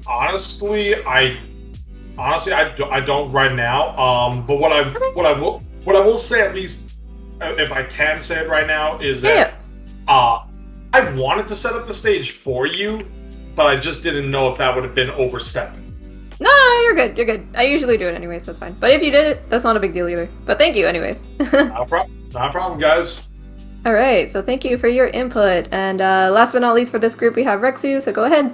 Honestly, I don't right now. But what I will say, at least if I can say it right now, is that I wanted to set up the stage for you, but I just didn't know if that would have been overstepping. No, you're good. You're good. I usually do it anyway, so it's fine. But if you did it, that's not a big deal either. But thank you anyways. Not a problem, guys. All right, so thank you for your input. And last but not least for this group, we have Rexu, so go ahead.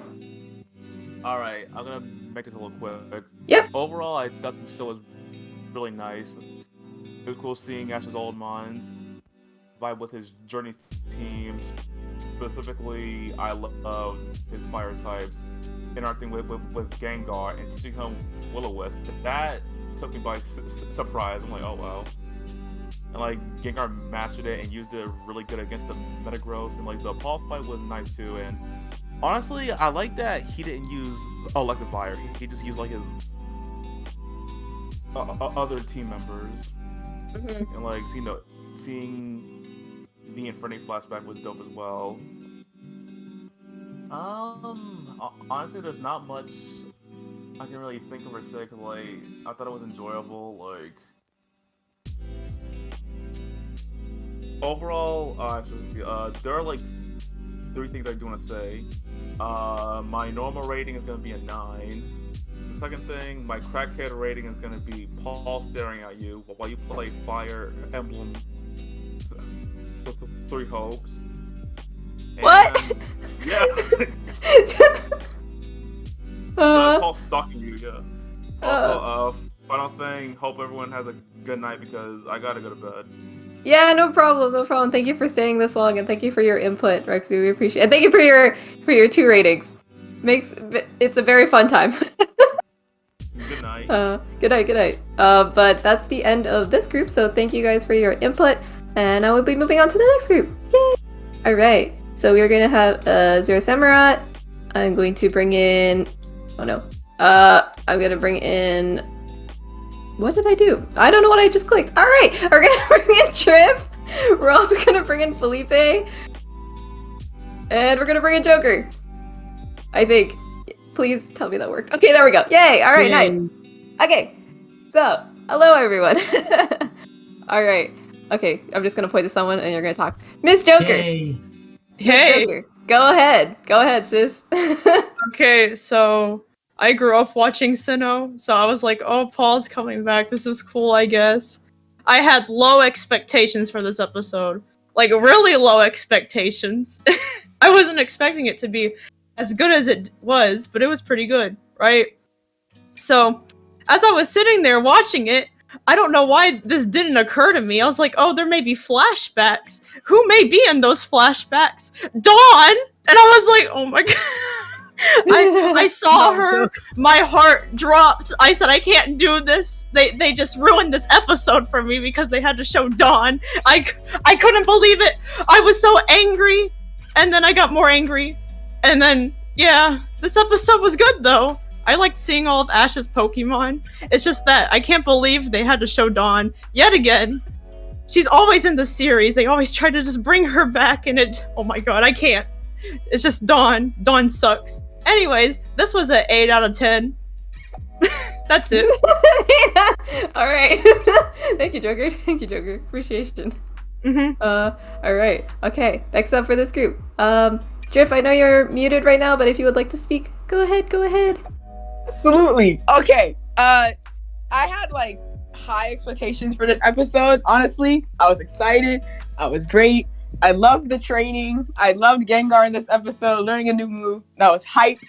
All right, I'm gonna make this a little quick. Yep. Overall, I thought the show was really nice. It was cool seeing Ash's old minds vibe with his journey teams. Specifically, I loved his fire types interacting with Gengar and teaching him Will-O-Wisp. That took me by surprise. I'm like, oh wow. And like Gengar mastered it and used it really good against the Metagross, and like the Paul fight was nice too. And honestly, I like that he didn't use Electivire. He just used like his other team members. Mm-hmm. And like, seeing the Inferno flashback was dope as well. Honestly, there's not much I can really think of or say, cause like I thought it was enjoyable. Like overall, there are like 3 things I do want to say. My normal rating is gonna be a 9. The second thing, my crackhead rating is gonna be Paul staring at you while you play Fire Emblem 3 Hopes. What? Yeah. Paul stalking you, yeah. Also, final thing, hope everyone has a good night because I gotta go to bed. Yeah, no problem, no problem. Thank you for staying this long, and thank you for your input, Rexu. We appreciate it. And thank you for your 2 ratings. It's a very fun time. Good night. Good night. But that's the end of this group. So thank you guys for your input, and I will be moving on to the next group. Yay! All right. So we are going to have Zero Samurott. I'm going to bring in. Oh no. I'm going to bring in. What did I do? I don't know what I just clicked. All right, we're gonna bring in Trip. We're also gonna bring in Felipe, and we're gonna bring in Joker. I think. Please tell me that worked. Okay, there we go. Yay! All right, nice. Okay, so hello everyone. All right. Okay, I'm just gonna point to someone, and you're gonna talk. Miss Joker. Hey. Miss Joker. Go ahead, sis. Okay, so I grew up watching Sinnoh, so I was like, oh, Paul's coming back. This is cool, I guess. I had low expectations for this episode. Like, really low expectations. I wasn't expecting it to be as good as it was, but it was pretty good, right? So, as I was sitting there watching it, I don't know why this didn't occur to me. I was like, oh, there may be flashbacks. Who may be in those flashbacks? Dawn! And I was like, oh my god. I saw her, my heart dropped. I said, I can't do this. They just ruined this episode for me because they had to show Dawn. I couldn't believe it. I was so angry, and then I got more angry. And then, yeah, this episode was good though. I liked seeing all of Ash's Pokemon. It's just that I can't believe they had to show Dawn yet again. She's always in the series. They always try to just bring her back, and oh my god, I can't. It's just Dawn. Dawn sucks. Anyways, this was an 8 out of 10. That's it. All right. Thank you, Joker. Thank you, Joker. Appreciation. All right. Okay. Next up for this group. Drift, I know you're muted right now, but if you would like to speak, go ahead. Go ahead. Absolutely. Okay. I had like high expectations for this episode. Honestly, I was excited. I was great. I loved the training. I loved Gengar in this episode, learning a new move. That was hype.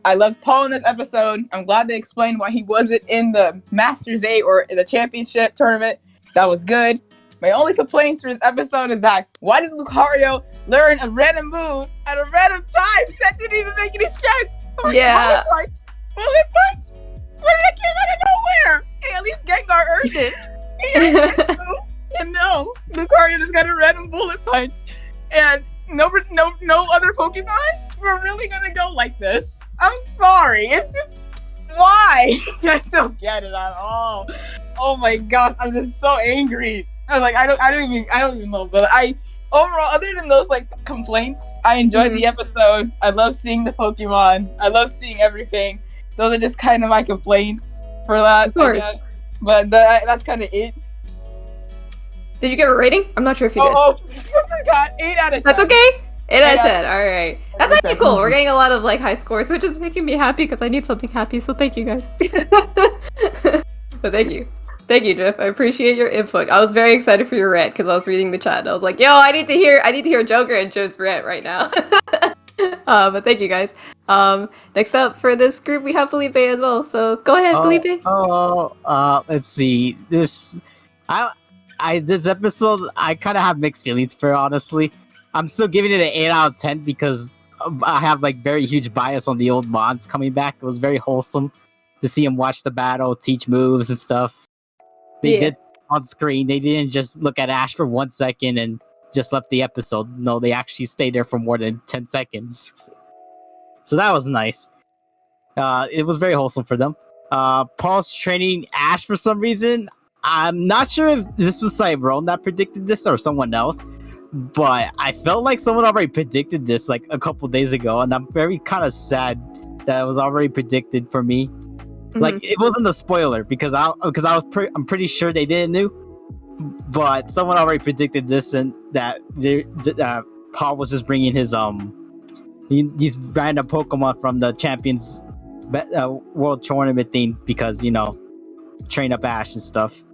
I loved Paul in this episode. I'm glad they explained why he wasn't in the Masters 8 or in the championship tournament. That was good. My only complaints for this episode is that why did Lucario learn a random move at a random time? That didn't even make any sense. Yeah. Bullet punch? Where did that came out of nowhere? Hey, at least Gengar earned it. And no, Lucario just got a random bullet punch. And no other Pokemon? We're really gonna go like this? I'm sorry. It's just why? I don't get it at all. Oh my gosh, I'm just so angry. I'm like, I don't even know. But overall, other than those like complaints, I enjoyed the episode. I love seeing the Pokemon. I love seeing everything. Those are just kind of my complaints for that, I guess. But that's kind of it. Did you give a rating? I'm not sure if you did. Oh, I forgot. 8 out of 10. That's okay. 8 out of 10. All right. That's actually cool. We're getting a lot of like high scores, which is making me happy because I need something happy. So thank you guys. But thank you. Thank you, Jeff. I appreciate your input. I was very excited for your rant because I was reading the chat and I was like, yo, I need to hear Joker and Jeff's rant right now. But thank you guys. Next up for this group we have Felipe as well. So go ahead, Felipe. Let's see. This episode I kind of have mixed feelings for, honestly. I'm still giving it an 8 out of 10 because I have like very huge bias on the old Mons coming back. It was very wholesome to see him watch the battle, teach moves and stuff. They did on screen. They didn't just look at Ash for 1 second and just left the episode. No, they actually stayed there for more than 10 seconds. So that was nice. It was very wholesome for them. Paul's training Ash for some reason. I'm not sure if this was Tyrone that predicted this or someone else, but I felt like someone already predicted this like a couple days ago, and I'm very kind of sad that it was already predicted for me. Like it wasn't a spoiler because I'm pretty sure they didn't know, but someone already predicted this and that Paul was just bringing his these random Pokemon from the Champions World Tournament thing because train up Ash and stuff.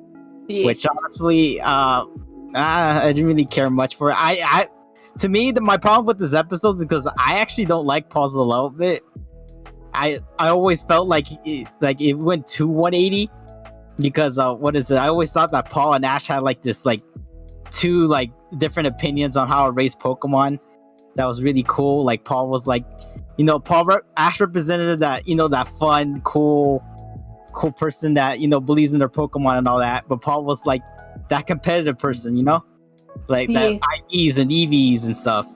Which honestly, I didn't really care much for it. To me, my problem with this episode is because I actually don't like Paul's development. I always felt like it went to 180 because I always thought that Paul and Ash had like this like two like different opinions on how to raise Pokemon. That was really cool. Like Paul was like, Ash represented that that fun, cool person that believes in their Pokemon and all that. But Paul was like that competitive person, like that IVs and EVs and stuff.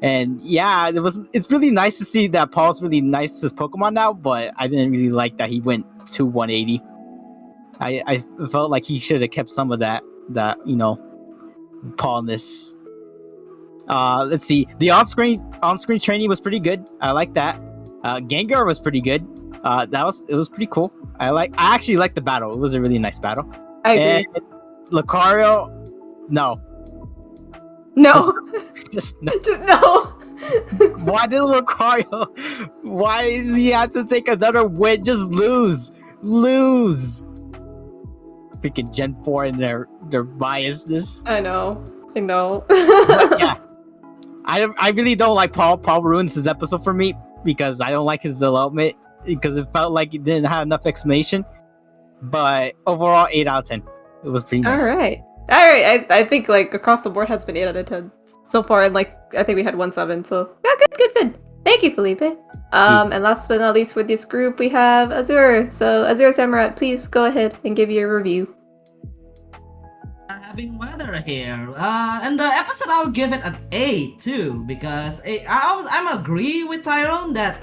And yeah, it's really nice to see that Paul's really nice to his Pokemon now, but I didn't really like that he went to 180. I felt like he should have kept some of that Paulness. Let's see. The on-screen training was pretty good. I like that. Gengar was pretty good. It was pretty cool. I actually liked the battle. It was a really nice battle. I agree. And Lucario, no. Just no. Why did Lucario? Why does he have to take another win? Just lose. Freaking Gen 4 and their biasness. I know. But yeah. I really don't like Paul. Paul ruins his episode for me. because I don't like his development because it felt like it didn't have enough explanation. But overall, 8 out of 10. It was pretty nice. All right. I think like across the board has been 8 out of 10 so far, and like I think we had 1 7. So yeah, good. Thank you, Felipe. And last but not least for this group, we have Azure. So Azure Samurai, please go ahead and give your review. Having weather here. And the episode I'll give it an 8 too, because I'm agree with Tyrone that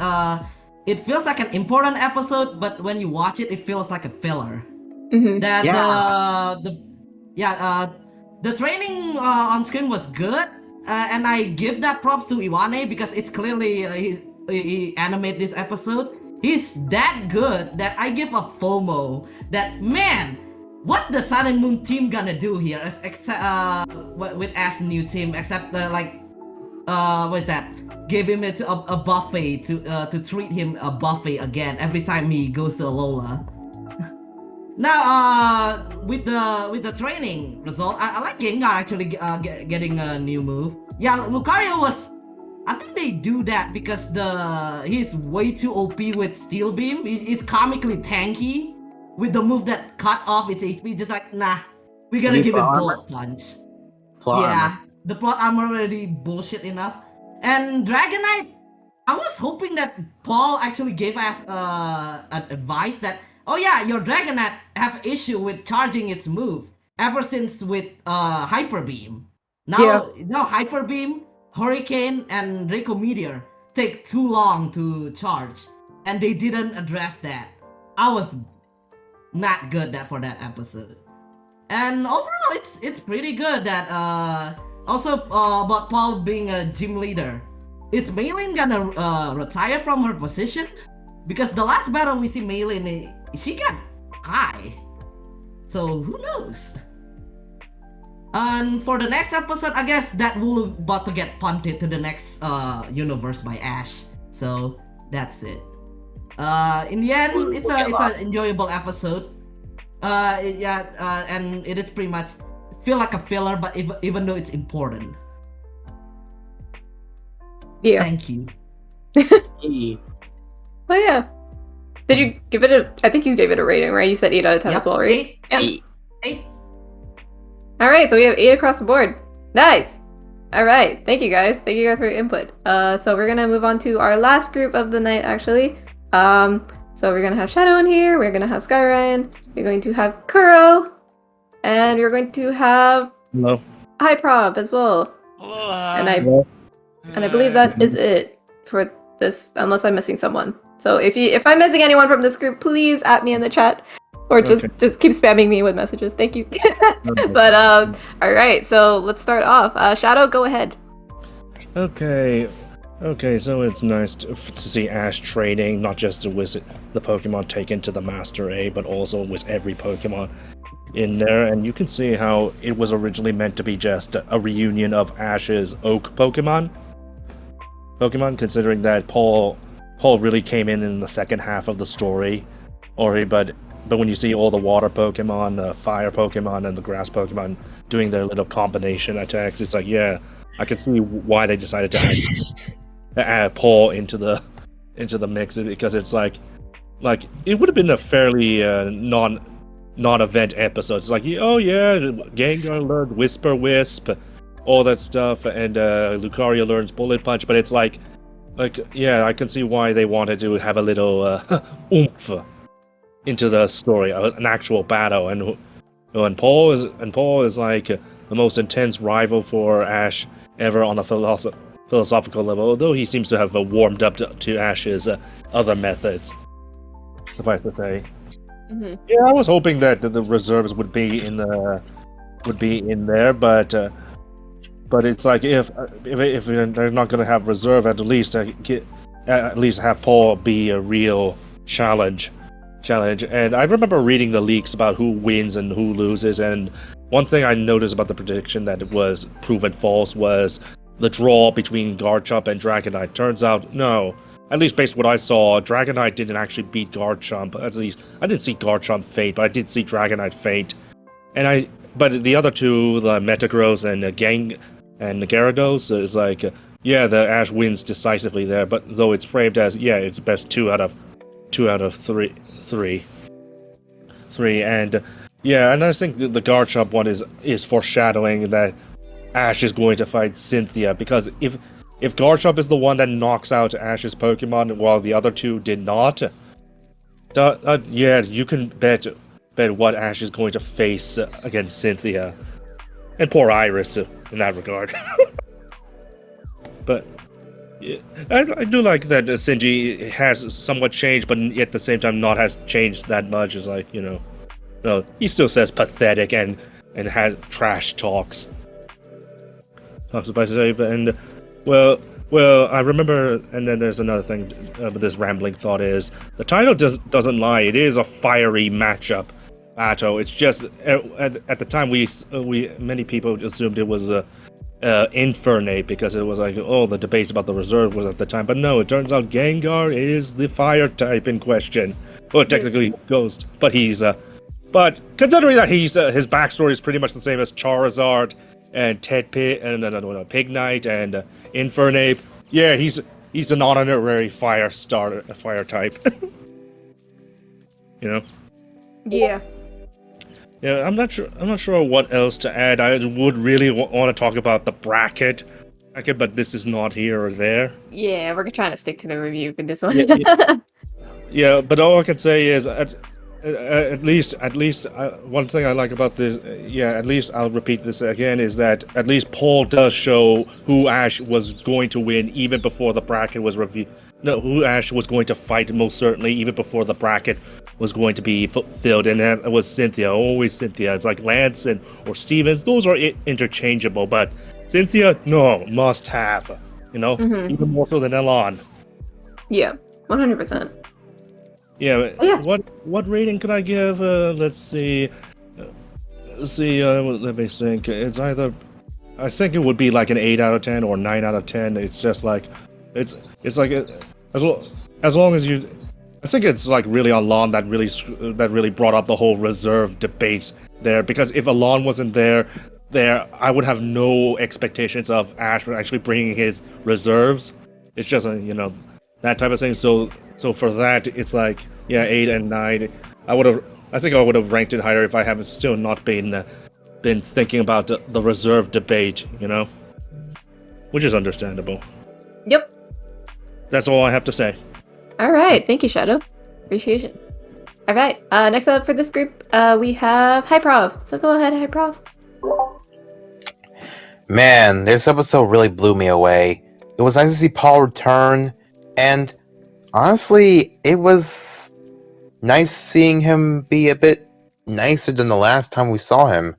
it feels like an important episode, but when you watch it, it feels like a filler. That the training on screen was good, and I give that props to Iwane because it's clearly he animated this episode. He's that good that I give a FOMO that man. What the Sun and Moon team gonna do here? With Ash's new team, except what is that? Give him a buffet to treat him a buffet again every time he goes to Alola. Now, with the training result, I like Gengar actually getting a new move. Yeah, Lucario was. I think they do that because he's way too OP with Steel Beam. He's comically tanky. With the move that cut off its HP, just like, nah, we're gonna give it Bullet Punch. The plot armor already bullshit enough. And Dragonite, I was hoping that Paul actually gave us advice that, oh yeah, your Dragonite have issue with charging its move ever since with Hyper Beam. Now Hyper Beam, Hurricane, and Draco Meteor take too long to charge, and they didn't address that. I was not good for that episode. And overall, it's pretty good that also about Paul being a gym leader. Is Maylin gonna retire from her position? Because the last battle we see Maylin, she got high. So who knows? And for the next episode, I guess that will about to get punted to the next universe by Ash. So that's it. In the end, it's an enjoyable episode. And it is pretty much feel like a filler, but even though it's important. Yeah. Thank you. Oh yeah. Did you give it I think you gave it a rating, right? You said 8 out of 10 as well, right? 8. All right, so we have 8 across the board. Nice. All right, thank you guys. Thank you guys for your input. So we're gonna move on to our last group of the night, actually. So we're gonna have Shadow in here. We're gonna have Skyryan. We're going to have Kuro, and we're going to have Hyprob as well. And I believe that is it for this, unless I'm missing someone. So if I'm missing anyone from this group, please at me in the chat, or just keep spamming me with messages. Thank you. But all right, so let's start off. Shadow, go ahead. Okay, so it's nice to see Ash training, not just with the Pokemon taken to the Master A, but also with every Pokemon in there. And you can see how it was originally meant to be just a reunion of Ash's Oak Pokemon, considering that Paul really came in the second half of the story. But when you see all the Water Pokemon, the Fire Pokemon, and the Grass Pokemon doing their little combination attacks, it's like, yeah, I can see why they decided to add Paul into the mix, because it's like it would have been a fairly non-event episode. It's like, oh yeah, Gengar learned Whisper Wisp, all that stuff, and Lucario learns Bullet Punch, but it's like yeah, I can see why they wanted to have a little oomph into the story, an actual battle, and Paul is like the most intense rival for Ash ever on a philosophical level, although he seems to have warmed up to Ash's other methods, suffice to say. Yeah, I was hoping that the reserves would be in there, but it's like if they're not gonna have reserve, at least have Paul be a real challenge. And I remember reading the leaks about who wins and who loses, and one thing I noticed about the prediction that it was proven false was the draw between Garchomp and Dragonite. Turns out, no. At least based on what I saw, Dragonite didn't actually beat Garchomp. At least, I didn't see Garchomp faint, but I did see Dragonite faint. But the other two, the Metagross and Gyarados, is like, yeah, the Ash wins decisively there, but though it's framed as it's best two out of three, and and I think the Garchomp one is foreshadowing that Ash is going to fight Cynthia, because if Garchomp is the one that knocks out Ash's Pokemon while the other two did not, you can bet what Ash is going to face against Cynthia, and poor Iris in that regard. But yeah, I do like that Shinji has somewhat changed, but yet at the same time not has changed that much. It's like, no, he still says pathetic and has trash talks. Talks about it, and well, I remember, and then there's another thing with this rambling thought is the title doesn't lie. It is a fiery matchup battle. It's just at the time we many people assumed it was Infernape, because it was like, the debates about the reserve was at the time, but no, it turns out Gengar is the fire type in question. Well, technically Ghost, but but considering that his backstory is pretty much the same as Charizard and Pignite and Infernape, he's an honorary fire type. Yeah. Yeah, I'm not sure what else to add. I would really want to talk about the bracket, but this is not here or there. Yeah, we're trying to stick to the review for this one. Yeah, but all I can say is at least one thing I like about this, at least I'll repeat this again, is that at least Paul does show who Ash was going to win even before the bracket was revealed. No, who Ash was going to fight most certainly even before the bracket was going to be filled, and that was Cynthia. Always Cynthia. It's like Lance or Stevens. Those are interchangeable, but Cynthia, no, must have. Even more so than Elon. Yeah, 100%. Yeah. What rating could I give? Let's see. Let me think. It's either. I think it would be like an 8 out of 10 or 9 out of 10. It's just like, it's like as long as you. I think it's like really Alon that really brought up the whole reserve debate there, because if Alon wasn't there, I would have no expectations of Ash actually bringing his reserves. It's just that type of thing. So for that, it's like 8 and 9. I think I would have ranked it higher if I haven't still not been thinking about the reserve debate, which is understandable. Yep. That's all I have to say. All right, thank you, Shadow. Appreciation. All right, next up for this group, we have Hyprov. So go ahead, Hyprov. Man, this episode really blew me away. It was nice to see Paul return, and honestly, it was nice seeing him be a bit nicer than the last time we saw him.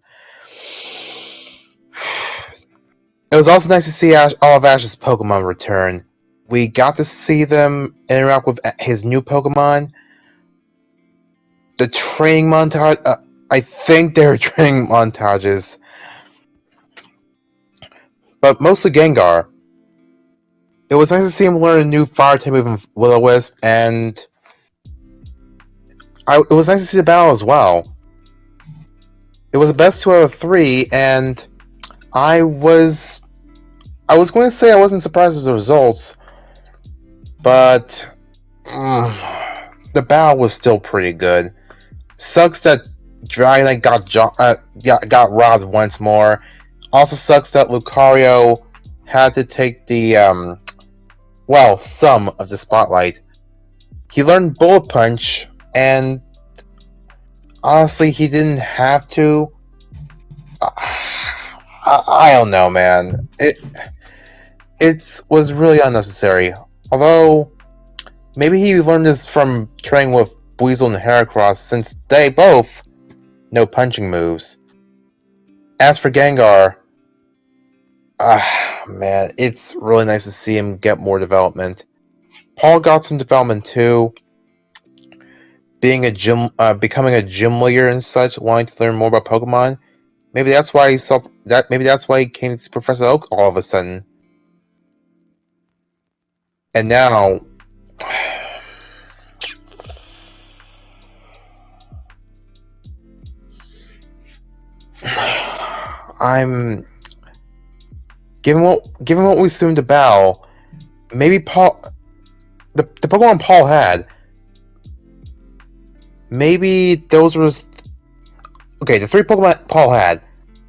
It was also nice to see all of Ash's Pokemon return. We got to see them interact with his new Pokemon. The training montage, I think they were training montages. But mostly Gengar. It was nice to see him learn a new fire type move in Will-O-Wisp, and it was nice to see the battle as well. It was the best 2 out of 3, and I was going to say I wasn't surprised with the results, but the battle was still pretty good. Sucks that Dragonite got robbed once more. Also sucks that Lucario had to take the some of the spotlight. He learned Bullet Punch, and honestly, he didn't have to. I don't know, man. It was really unnecessary. Although, maybe he learned this from training with Weasel and Heracross, since they both know punching moves. As for Gengar, man, it's really nice to see him get more development. Paul got some development too. Becoming a gym leader and such, wanting to learn more about Pokemon. Maybe that's why he came to Professor Oak all of a sudden. And now, given what we assumed to battle, maybe the Pokemon Paul had, maybe those were okay. The 3 Pokemon Paul had,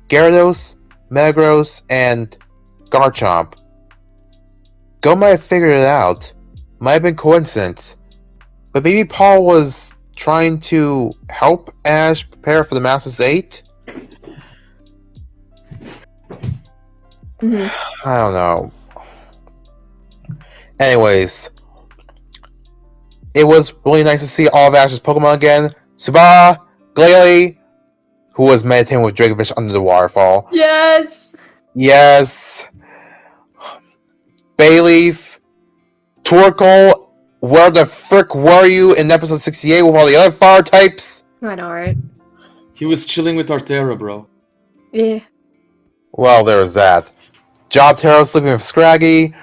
Gyarados, Metagross, and Garchomp. Go might have figured it out. Might have been coincidence, but maybe Paul was trying to help Ash prepare for the Masters 8. I don't know. Anyways, it was really nice to see all of Ash's Pokemon again. Suba, Glalie, who was meditating with Dracovish under the waterfall. Yes! Yes. Bayleaf, Torkoal, where the frick were you in episode 68 with all the other fire types? I know, right? He was chilling with Artera, bro. Yeah. Well, there was that. Jotaro sleeping with Scraggy.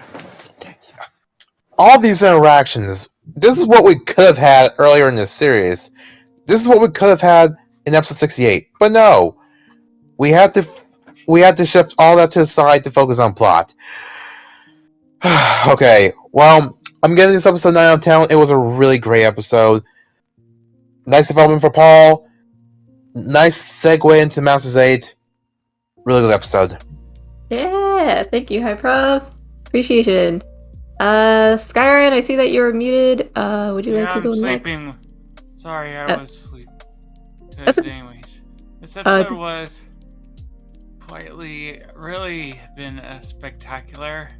All these interactions, this is what we could have had earlier in this series. This is what we could have had in episode 68. But no. We had to shift all that to the side to focus on plot. Okay, well, I'm getting this episode 9 out of 10. It was a really great episode. Nice development for Paul. Nice segue into Masters 8. Really good episode. Yeah, thank you, High Prof. Appreciation. Skyrim, I see that you're muted. Would you like to go I'm next? sleeping. Sorry, I was asleep. That's But anyways, this episode was quietly really been a spectacular.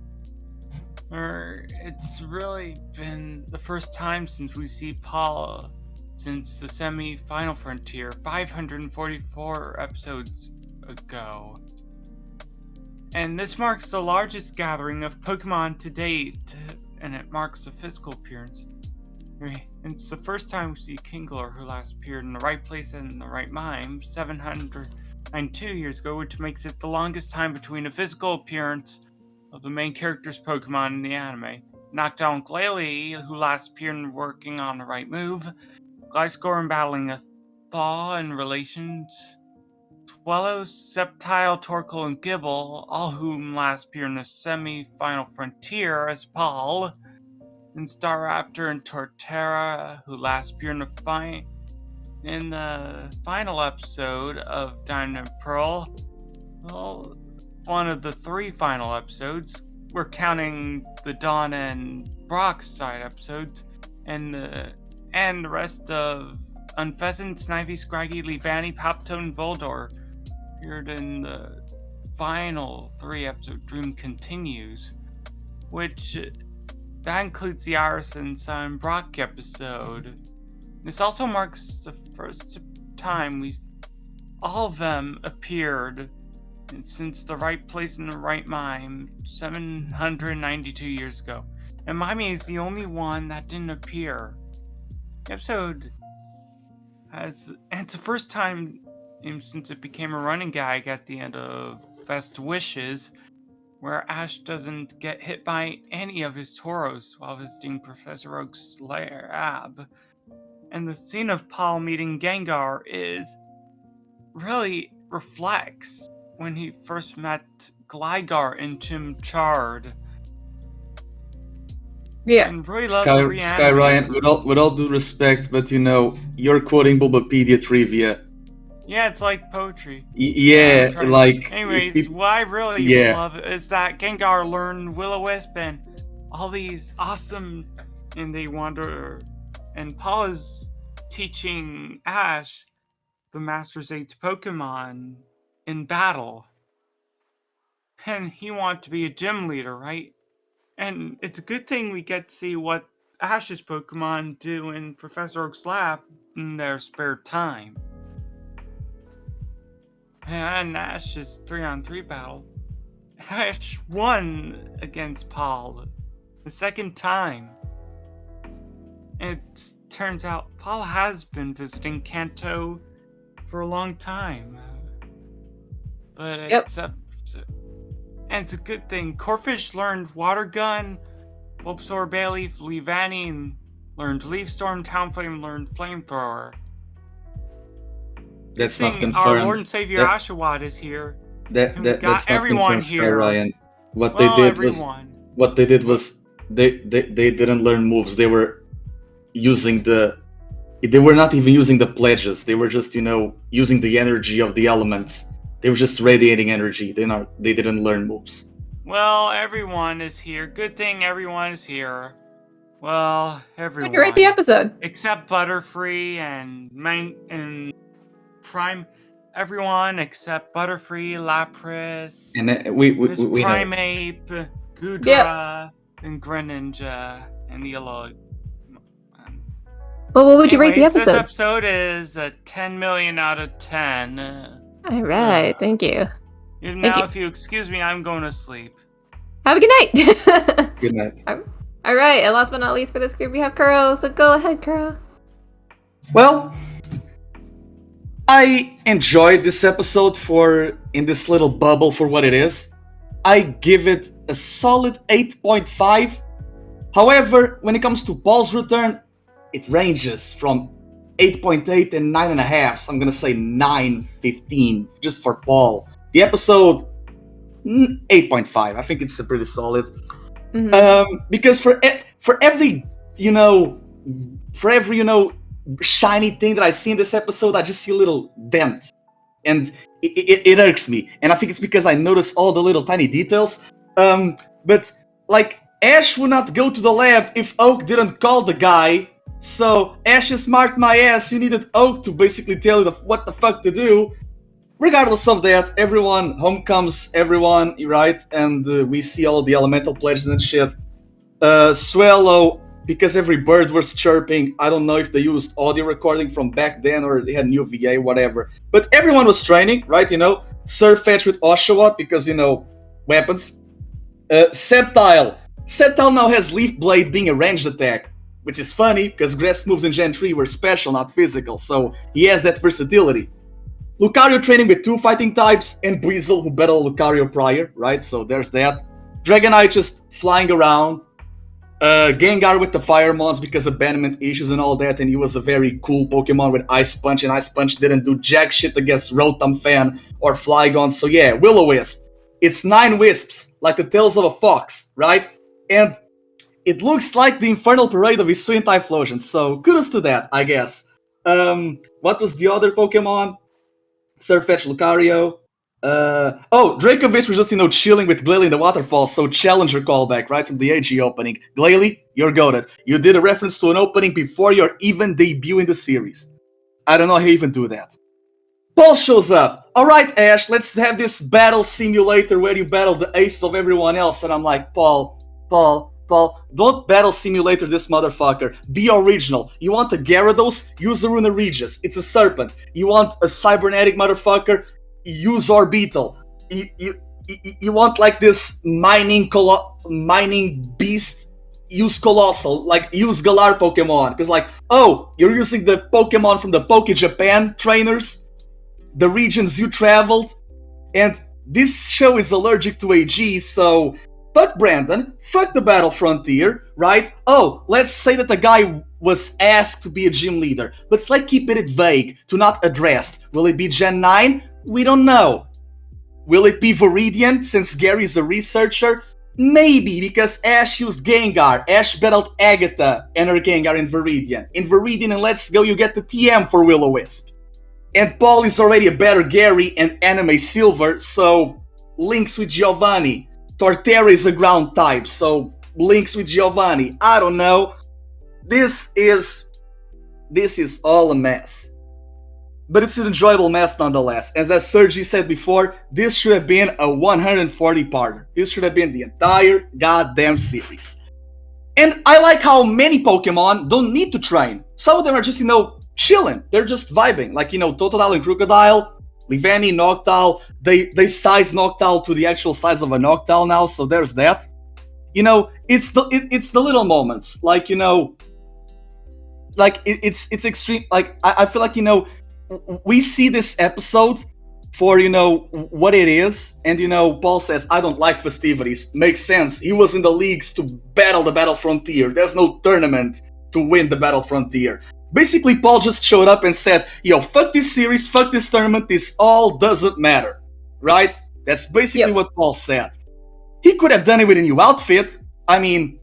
It's really been the first time since we see Paul since the semi-final frontier 544 episodes ago. And this marks the largest gathering of Pokemon to date, and it marks a physical appearance. And it's the first time we see Kingler, who last appeared in the right place and in the right mime 792 years ago, which makes it the longest time between a physical appearance of the main character's Pokemon in the anime. Knocked down Glalie, who last appeared in working on the right move. Gliscor in battling a Thaw in relations. Twello, Sceptile, Torkoal, and Gibble, all whom last appeared in the semi-final frontier as Paul. And Staraptor and Torterra, who last appeared in the final episode of Diamond and Pearl. Well, one of the 3 final episodes. We're counting the Dawn and Brock side episodes, and the rest of Unpheasant, Snivy, Scraggy, Leavanny, Palpatone, and Voldor appeared in the final 3 episode Dream Continues, which that includes the Iris and Sun Brock episode. This also marks the first time all of them appeared since the right place in the right mime 792 years ago. And Mimey is the only one that didn't appear. The episode it's the first time since it became a running gag at the end of Best Wishes, where Ash doesn't get hit by any of his Tauros while visiting Professor Oak's lab. And the scene of Paul meeting Gengar really reflects when he first met Gligar in Chimchard. Yeah. And really love Sky Ryan, with all due respect, but you're quoting Bulbapedia trivia. Yeah, it's like poetry. Yeah, like. Anyways, what I really love is that Gengar learned Will-O-Wisp and all these awesome, and they wander, and Paul is teaching Ash the Master's 8 Pokemon in battle. And he wants to be a gym leader, right? And it's a good thing we get to see what Ash's Pokemon do in Professor Oak's lab in their spare time. And Ash's 3-on-3 battle. Ash won against Paul the second time. It turns out Paul has been visiting Kanto for a long time. But except... And it's a good thing. Corphish learned Water Gun, Bulbasaur, Bayleaf, Leavanny learned Leaf Storm, Talonflame learned Flamethrower. That's not confirmed. Our Lord and Savior Ashawat is here. That's not everyone confirmed, Sky here. Ryan. What Well, they did everyone. was they didn't learn moves. They were using they were not even using the pledges. They were just, using the energy of the elements. They were just radiating energy. They didn't learn moves. Well, everyone is here. Good thing everyone is here. Well, everyone. you rate the episode? Except Butterfree and Prime. Everyone except Butterfree, Lapras, And we Miss know. Primeape, Goodra, and Greninja, and the Elo. Well, what would you rate the Anyways, episode? This episode is a 10 million out of 10. All right, thank you. And Thank now, you. if you excuse me, I'm going to sleep. Have a good night. Good night. All right, and last but not least for this group, we have Kuro. So go ahead, Kuro. Well, I enjoyed this episode in this little bubble for what it is. I give it a solid 8.5. However, when it comes to Paul's return, it ranges from 8.8 and 9.5. So I'm gonna say 9.15 just for Paul. The episode 8.5. I think it's pretty solid. Because for every shiny thing that I see in this episode, I just see a little dent, and it irks me. And I think it's because I notice all the little tiny details. But like Ash would not go to the lab if Oak didn't call the guy. So Ash is smart my ass. You needed Oak to basically tell you what the fuck to do. Regardless of that, home comes everyone, right? And we see all the elemental pledges and shit. Swallow, because every bird was chirping. I don't know if they used audio recording from back then or they had new VA, whatever. But everyone was training, right? Surfetch with Oshawott because, weapons. Sceptile. Sceptile now has Leaf Blade being a ranged attack, which is funny because grass moves in Gen 3 were special, not physical, so he has that versatility. Lucario training with 2 fighting types, and Buizel who battled Lucario prior, right? So there's that. Dragonite just flying around. Gengar with the Fire Mons because abandonment issues and all that, and he was a very cool Pokemon with Ice Punch, and Ice Punch didn't do jack shit against Rotom Fan or Flygon, so yeah, Will-O-Wisp. It's 9 wisps, like the tails of a fox, right? And it looks like the Infernal Parade of Hisuian Typhlosion, so kudos to that, I guess. What was the other Pokemon? Surfetch, Lucario. Dracovish was just, chilling with Glalie in the waterfall, so Challenger callback, right, from the AG opening. Glalie, you're goated. You did a reference to an opening before your even debut in the series. I don't know how you even do that. Paul shows up. Alright, Ash, let's have this battle simulator where you battle the aces of everyone else. And I'm like, Paul, don't battle simulator this motherfucker. Be original. You want a Gyarados? Use a Runerigus. It's a serpent. You want a cybernetic motherfucker? Use Orbital. You want like this mining beast? Use Colossal. Like use Galar Pokemon. Because you're using the Pokemon from the Poke Japan trainers, the regions you traveled, and this show is allergic to AG, so fuck Brandon, fuck the Battle Frontier, right? Let's say that the guy was asked to be a gym leader, but let's keep it vague, to not addressed. Will it be Gen 9? We don't know. Will it be Viridian, since Gary's a researcher? Maybe, because Ash used Gengar. Ash battled Agatha and her Gengar in Viridian. In Viridian and Let's Go, you get the TM for Will-O-Wisp. And Paul is already a better Gary and Anime Silver, so links with Giovanni. Torterra is a ground type, so links with Giovanni. I don't know. This is all a mess. But it's an enjoyable mess nonetheless. As Sergi said before, this should have been a 140-parter. This should have been the entire goddamn series. And I like how many Pokemon don't need to train. Some of them are just, chilling. They're just vibing. Like, Totodile and Crocodile, Livani, Noctowl, they size Noctowl to the actual size of a Noctowl now, so there's that. It's the little moments. It's extreme. I feel like, we see this episode for, what it is, and, Paul says, I don't like festivities. Makes sense. He was in the leagues to battle the Battle Frontier. There's no tournament to win the Battle Frontier. Basically, Paul just showed up and said, fuck this series, fuck this tournament, this all doesn't matter. Right? That's basically what Paul said. He could have done it with a new outfit. I mean,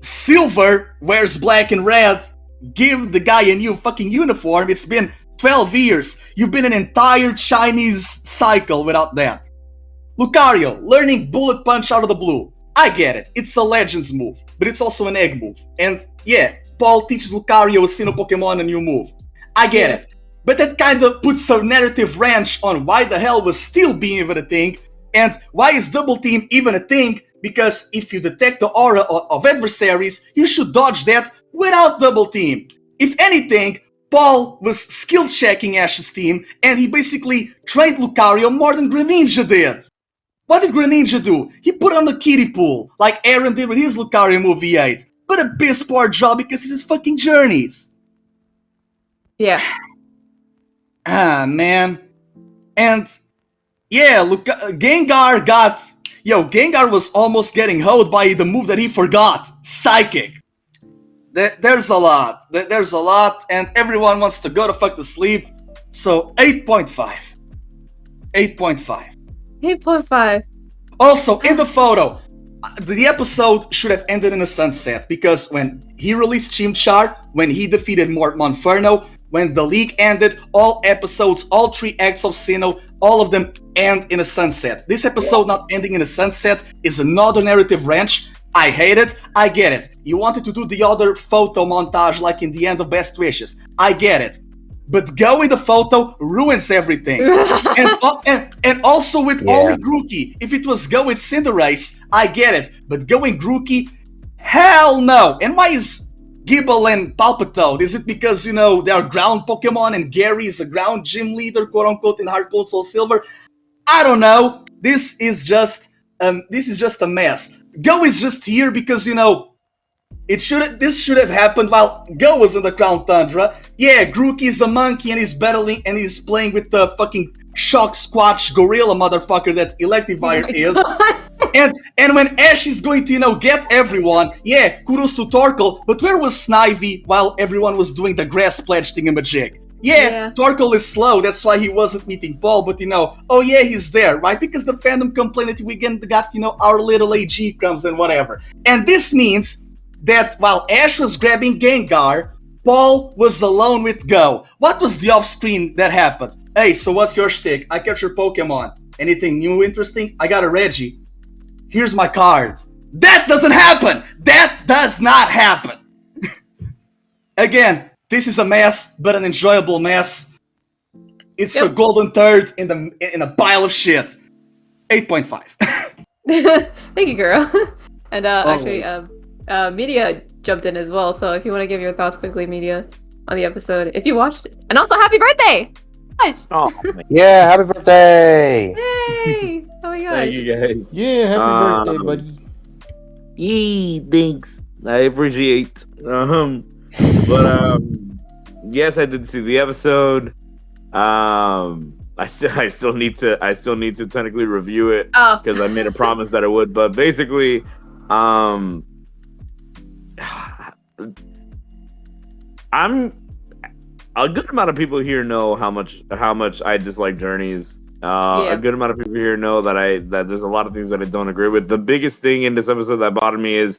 Silver wears black and red. Give the guy a new fucking uniform. It's been 12 years. You've been an entire Chinese cycle without that. Lucario, learning Bullet Punch out of the blue. I get it. It's a Legends move, but it's also an Egg move. And yeah, Paul teaches Lucario a Sinnoh Pokemon a new move. I get it. But that kind of puts a narrative wrench on why the hell was Steel Beam even a thing, and why is Double Team even a thing, because if you detect the aura of adversaries, you should dodge that without Double Team. If anything, Paul was skill checking Ash's team, and he basically trained Lucario more than Greninja did. What did Greninja do? He put on the kiddie pool, like Aaron did with his Lucario move V8. But a piss poor job because it's his fucking journeys. Yeah. Ah, man. And yeah, look, Gengar got... Yo, Gengar was almost getting hoed by the move that he forgot. Psychic. There's a lot. There's a lot, and everyone wants to go to fuck to sleep. So, 8.5. 8.5. 8.5. Also, in the photo, the episode should have ended in a sunset, because when he released Chimchar, when he defeated Monferno, when the league ended, all episodes, all 3 acts of Sinnoh, all of them end in a sunset. This episode not ending in a sunset is another narrative wrench. I hate it. I get it. You wanted to do the other photo montage like in the end of Best Wishes. I get it. But going the photo ruins everything. and also with only Grookey. If it was go with Cinderace, I get it. But going Grookey, hell no. And why is Gible and Palpitoad? Is it because, you know, they are ground Pokemon and Gary is a ground gym leader, quote unquote, in Heart Gold Soul Silver? I don't know. This is just a mess. Go is just here because, you know, this should have happened while Go was in the Crown Tundra. Yeah, Grookey's a monkey and he's battling and he's playing with the fucking shock squatch gorilla motherfucker that Electivire is. And when Ash is going to, you know, get everyone, yeah, kudos to Torkoal, but where was Snivy while everyone was doing the grass pledge thingamajig? Yeah, Torkoal is slow, that's why he wasn't meeting Paul, but you know, oh yeah, he's there, right? Because the fandom complained that we got, you know, our little AG comes and whatever. And this means that while Ash was grabbing Gengar, Paul was alone with Go. What was the off-screen that happened? Hey, so what's your shtick? I catch your Pokemon. Anything new interesting? I got a Reggie. Here's my cards. That doesn't happen! That does not happen! Again, this is a mess, but an enjoyable mess. It's a golden turd in a pile of shit. 8.5. Thank you, girl. And actually, Media jumped in as well, so if you want to give your thoughts quickly, Media, on the episode, if you watched it. And also, happy birthday! Oh, yeah, happy birthday! Yay! Oh my god. Thank you guys. Yeah, happy birthday, buddy. Yee, thanks. I appreciate. Yes, I did see the episode. I still need to technically review it because I made a promise that I would. But basically, a good amount of people here know how much I dislike journeys. A good amount of people here know that there's a lot of things that I don't agree with. The biggest thing in this episode that bothered me is,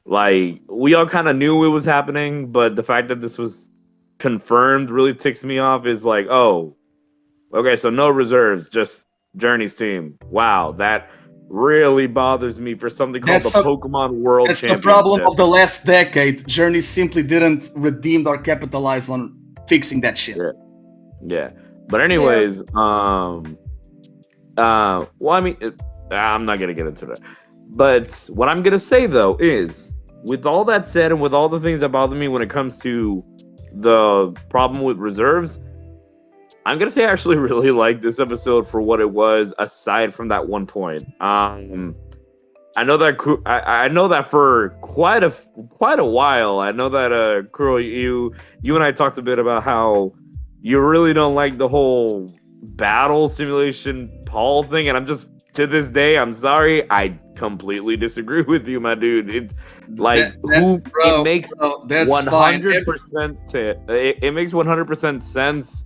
like, we all kind of knew it was happening, but the fact that this was confirmed really ticks me off. Is like, oh, okay, so no reserves, just Journey's team. Wow, that really bothers me for something called the Pokemon World Championship. That's the problem of the last decade. Journey simply didn't redeem or capitalize on fixing that shit. Yeah. But anyways, well, I mean, I'm not gonna get into that. But what I'm gonna say though is, with all that said, and with all the things that bother me when it comes to the problem with reserves, I'm gonna say I actually really like this episode for what it was. Aside from that one point, I know that for quite a while. I know that Kuro, you and I talked a bit about how you really don't like the whole battle simulation Paul thing, and I'm just, to this day, I'm sorry, I completely disagree with you, my dude. It like it makes 100%. It makes 100% sense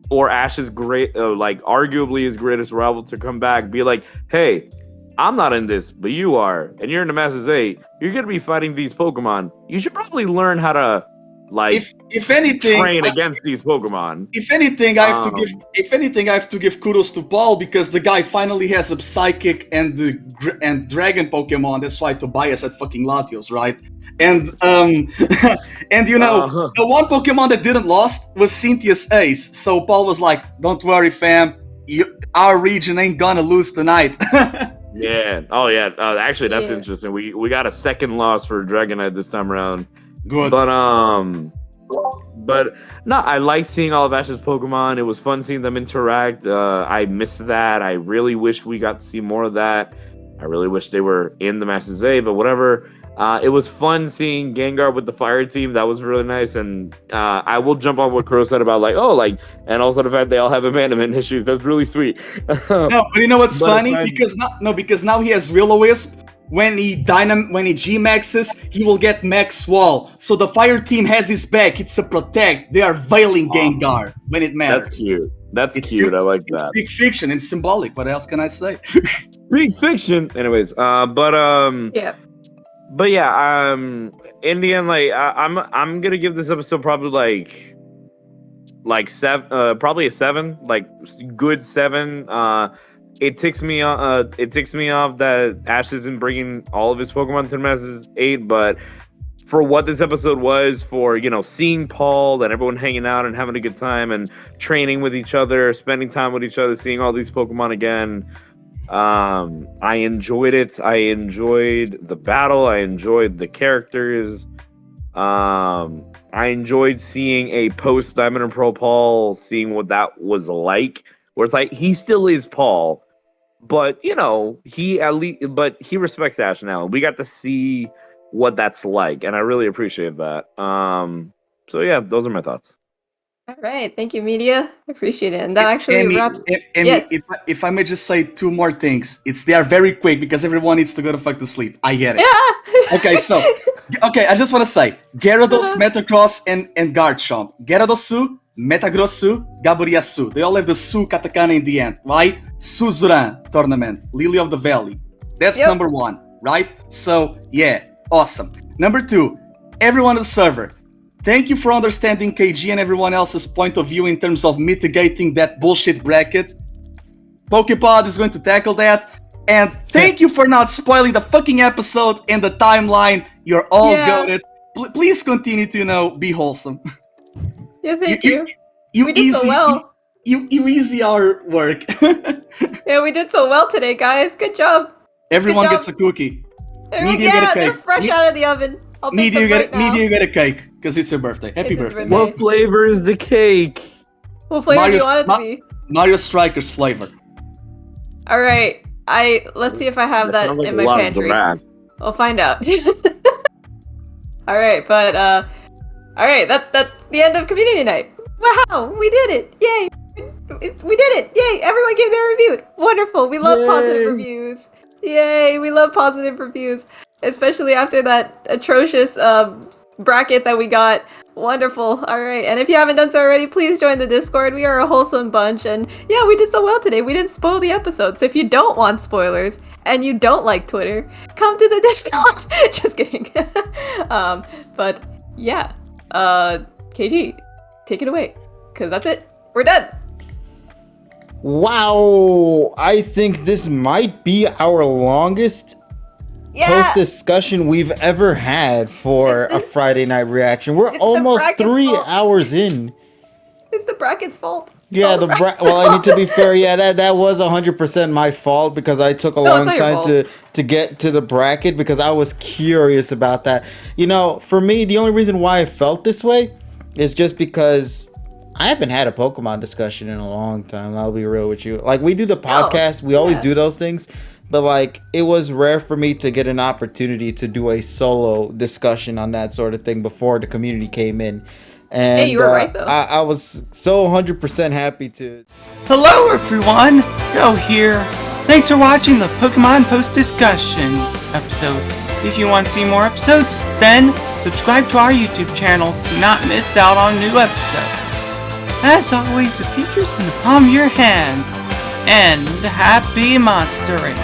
for Ash's great, like arguably his greatest rival to come back, be like, hey, I'm not in this, but you are, and you're in the Masters 8, you're gonna be fighting these Pokemon. You should probably learn how to, like, if anything, train against these Pokemon. If anything, I have to give kudos to Paul because the guy finally has a Psychic and Dragon Pokemon. That's why Tobias had fucking Latios, right? And and you know, the one Pokemon that didn't lost was Cynthia's Ace. So Paul was like, "Don't worry, fam. Our region ain't gonna lose tonight." Yeah. Oh, yeah. Actually, that's interesting. We got a second loss for Dragonite this time around. Good. But no, I like seeing all of Ash's Pokemon. It was fun seeing them interact. I missed that. I really wish we got to see more of that. I really wish they were in the Masters A, but whatever. It was fun seeing Gengar with the fire team. That was really nice. And I will jump on what Crow said about and also the fact they all have abandonment issues. That's really sweet. No, but you know what's funny? Because now he has Will-O-Wisp. When he G-Maxes, he will get Max Wall. So the fire team has his back. It's a protect. They are veiling Gengar when it matters. That's cute. That's cute. I like that. It's big fiction and symbolic. What else can I say? Big fiction. Anyways, yeah. But yeah, in the end, I'm gonna give this episode probably like 7, probably a 7, like good 7. It ticks me off that Ash isn't bringing all of his Pokemon to the Masters 8, but for what this episode was, for seeing Paul and everyone hanging out and having a good time and training with each other, spending time with each other, seeing all these Pokemon again. I enjoyed it. I enjoyed the battle. I enjoyed the characters. I enjoyed seeing a post Diamond and Pearl Paul, seeing what that was like. Where it's like he still is Paul, but he respects Ash now. We got to see what that's like, and I really appreciate that. So yeah, those are my thoughts. All right, thank you, media. I appreciate it, and that actually Amy, wraps. Amy, Yes. if I may just say 2 more things. They are very quick because everyone needs to go to fuck to sleep. I get it. Yeah. Okay, I just want to say Gyarados, Metagross, and Garchomp. Gyarados, Metagross, Gaburiasu. They all have the Su katakana in the end, right? Suzuran tournament, Lily of the Valley. That's number 1, right? So, yeah, awesome. Number 2, everyone on the server. Thank you for understanding KG and everyone else's point of view in terms of mitigating that bullshit bracket. Pokepod is going to tackle that. And thank you for not spoiling the fucking episode and the timeline. You're all goated. Please continue to, be wholesome. Yeah, thank you. You did so well. You easy our work. Yeah, we did so well today, guys. Good job. Everyone gets a cookie. Media get a cake. They're fresh out of the oven. I'll make them right now. Media get a cake because it's your birthday. Happy birthday. What flavor is the cake? What flavor do you want it to be? Mario Strikers flavor. All right. Let's see if I have that in my pantry. We'll find out. All right, but all right, that's the end of community night. Wow, we did it! Yay! We did it! Yay! Everyone gave their review. Wonderful. We love positive reviews. Yay! We love positive reviews, especially after that atrocious bracket that we got. Wonderful. All right, and if you haven't done so already, please join the Discord. We are a wholesome bunch, and yeah, we did so well today. We didn't spoil the episode, so if you don't want spoilers and you don't like Twitter, come to the Discord. Just kidding. But yeah, KG, take it away, because that's it. We're done. Wow, I think this might be our longest post discussion we've ever had for a Friday night reaction. We're almost 3 hours in. It's the bracket's fault. Yeah, well, I need to be fair. Yeah, that was 100% my fault because I took a long time to get to the bracket because I was curious about that. For me, the only reason why I felt this way is just because I haven't had a Pokemon discussion in a long time. I'll be real with you. Like, we do the podcast. We always do those things. But, it was rare for me to get an opportunity to do a solo discussion on that sort of thing before the community came in. And hey, you were right, though. I was so 100% happy to. Hello, everyone. Yo here. Thanks for watching the Pokemon Post Discussion episode. If you want to see more episodes, then subscribe to our YouTube channel to not miss out on new episodes. As always, the future's in the palm of your hand. And happy monstering.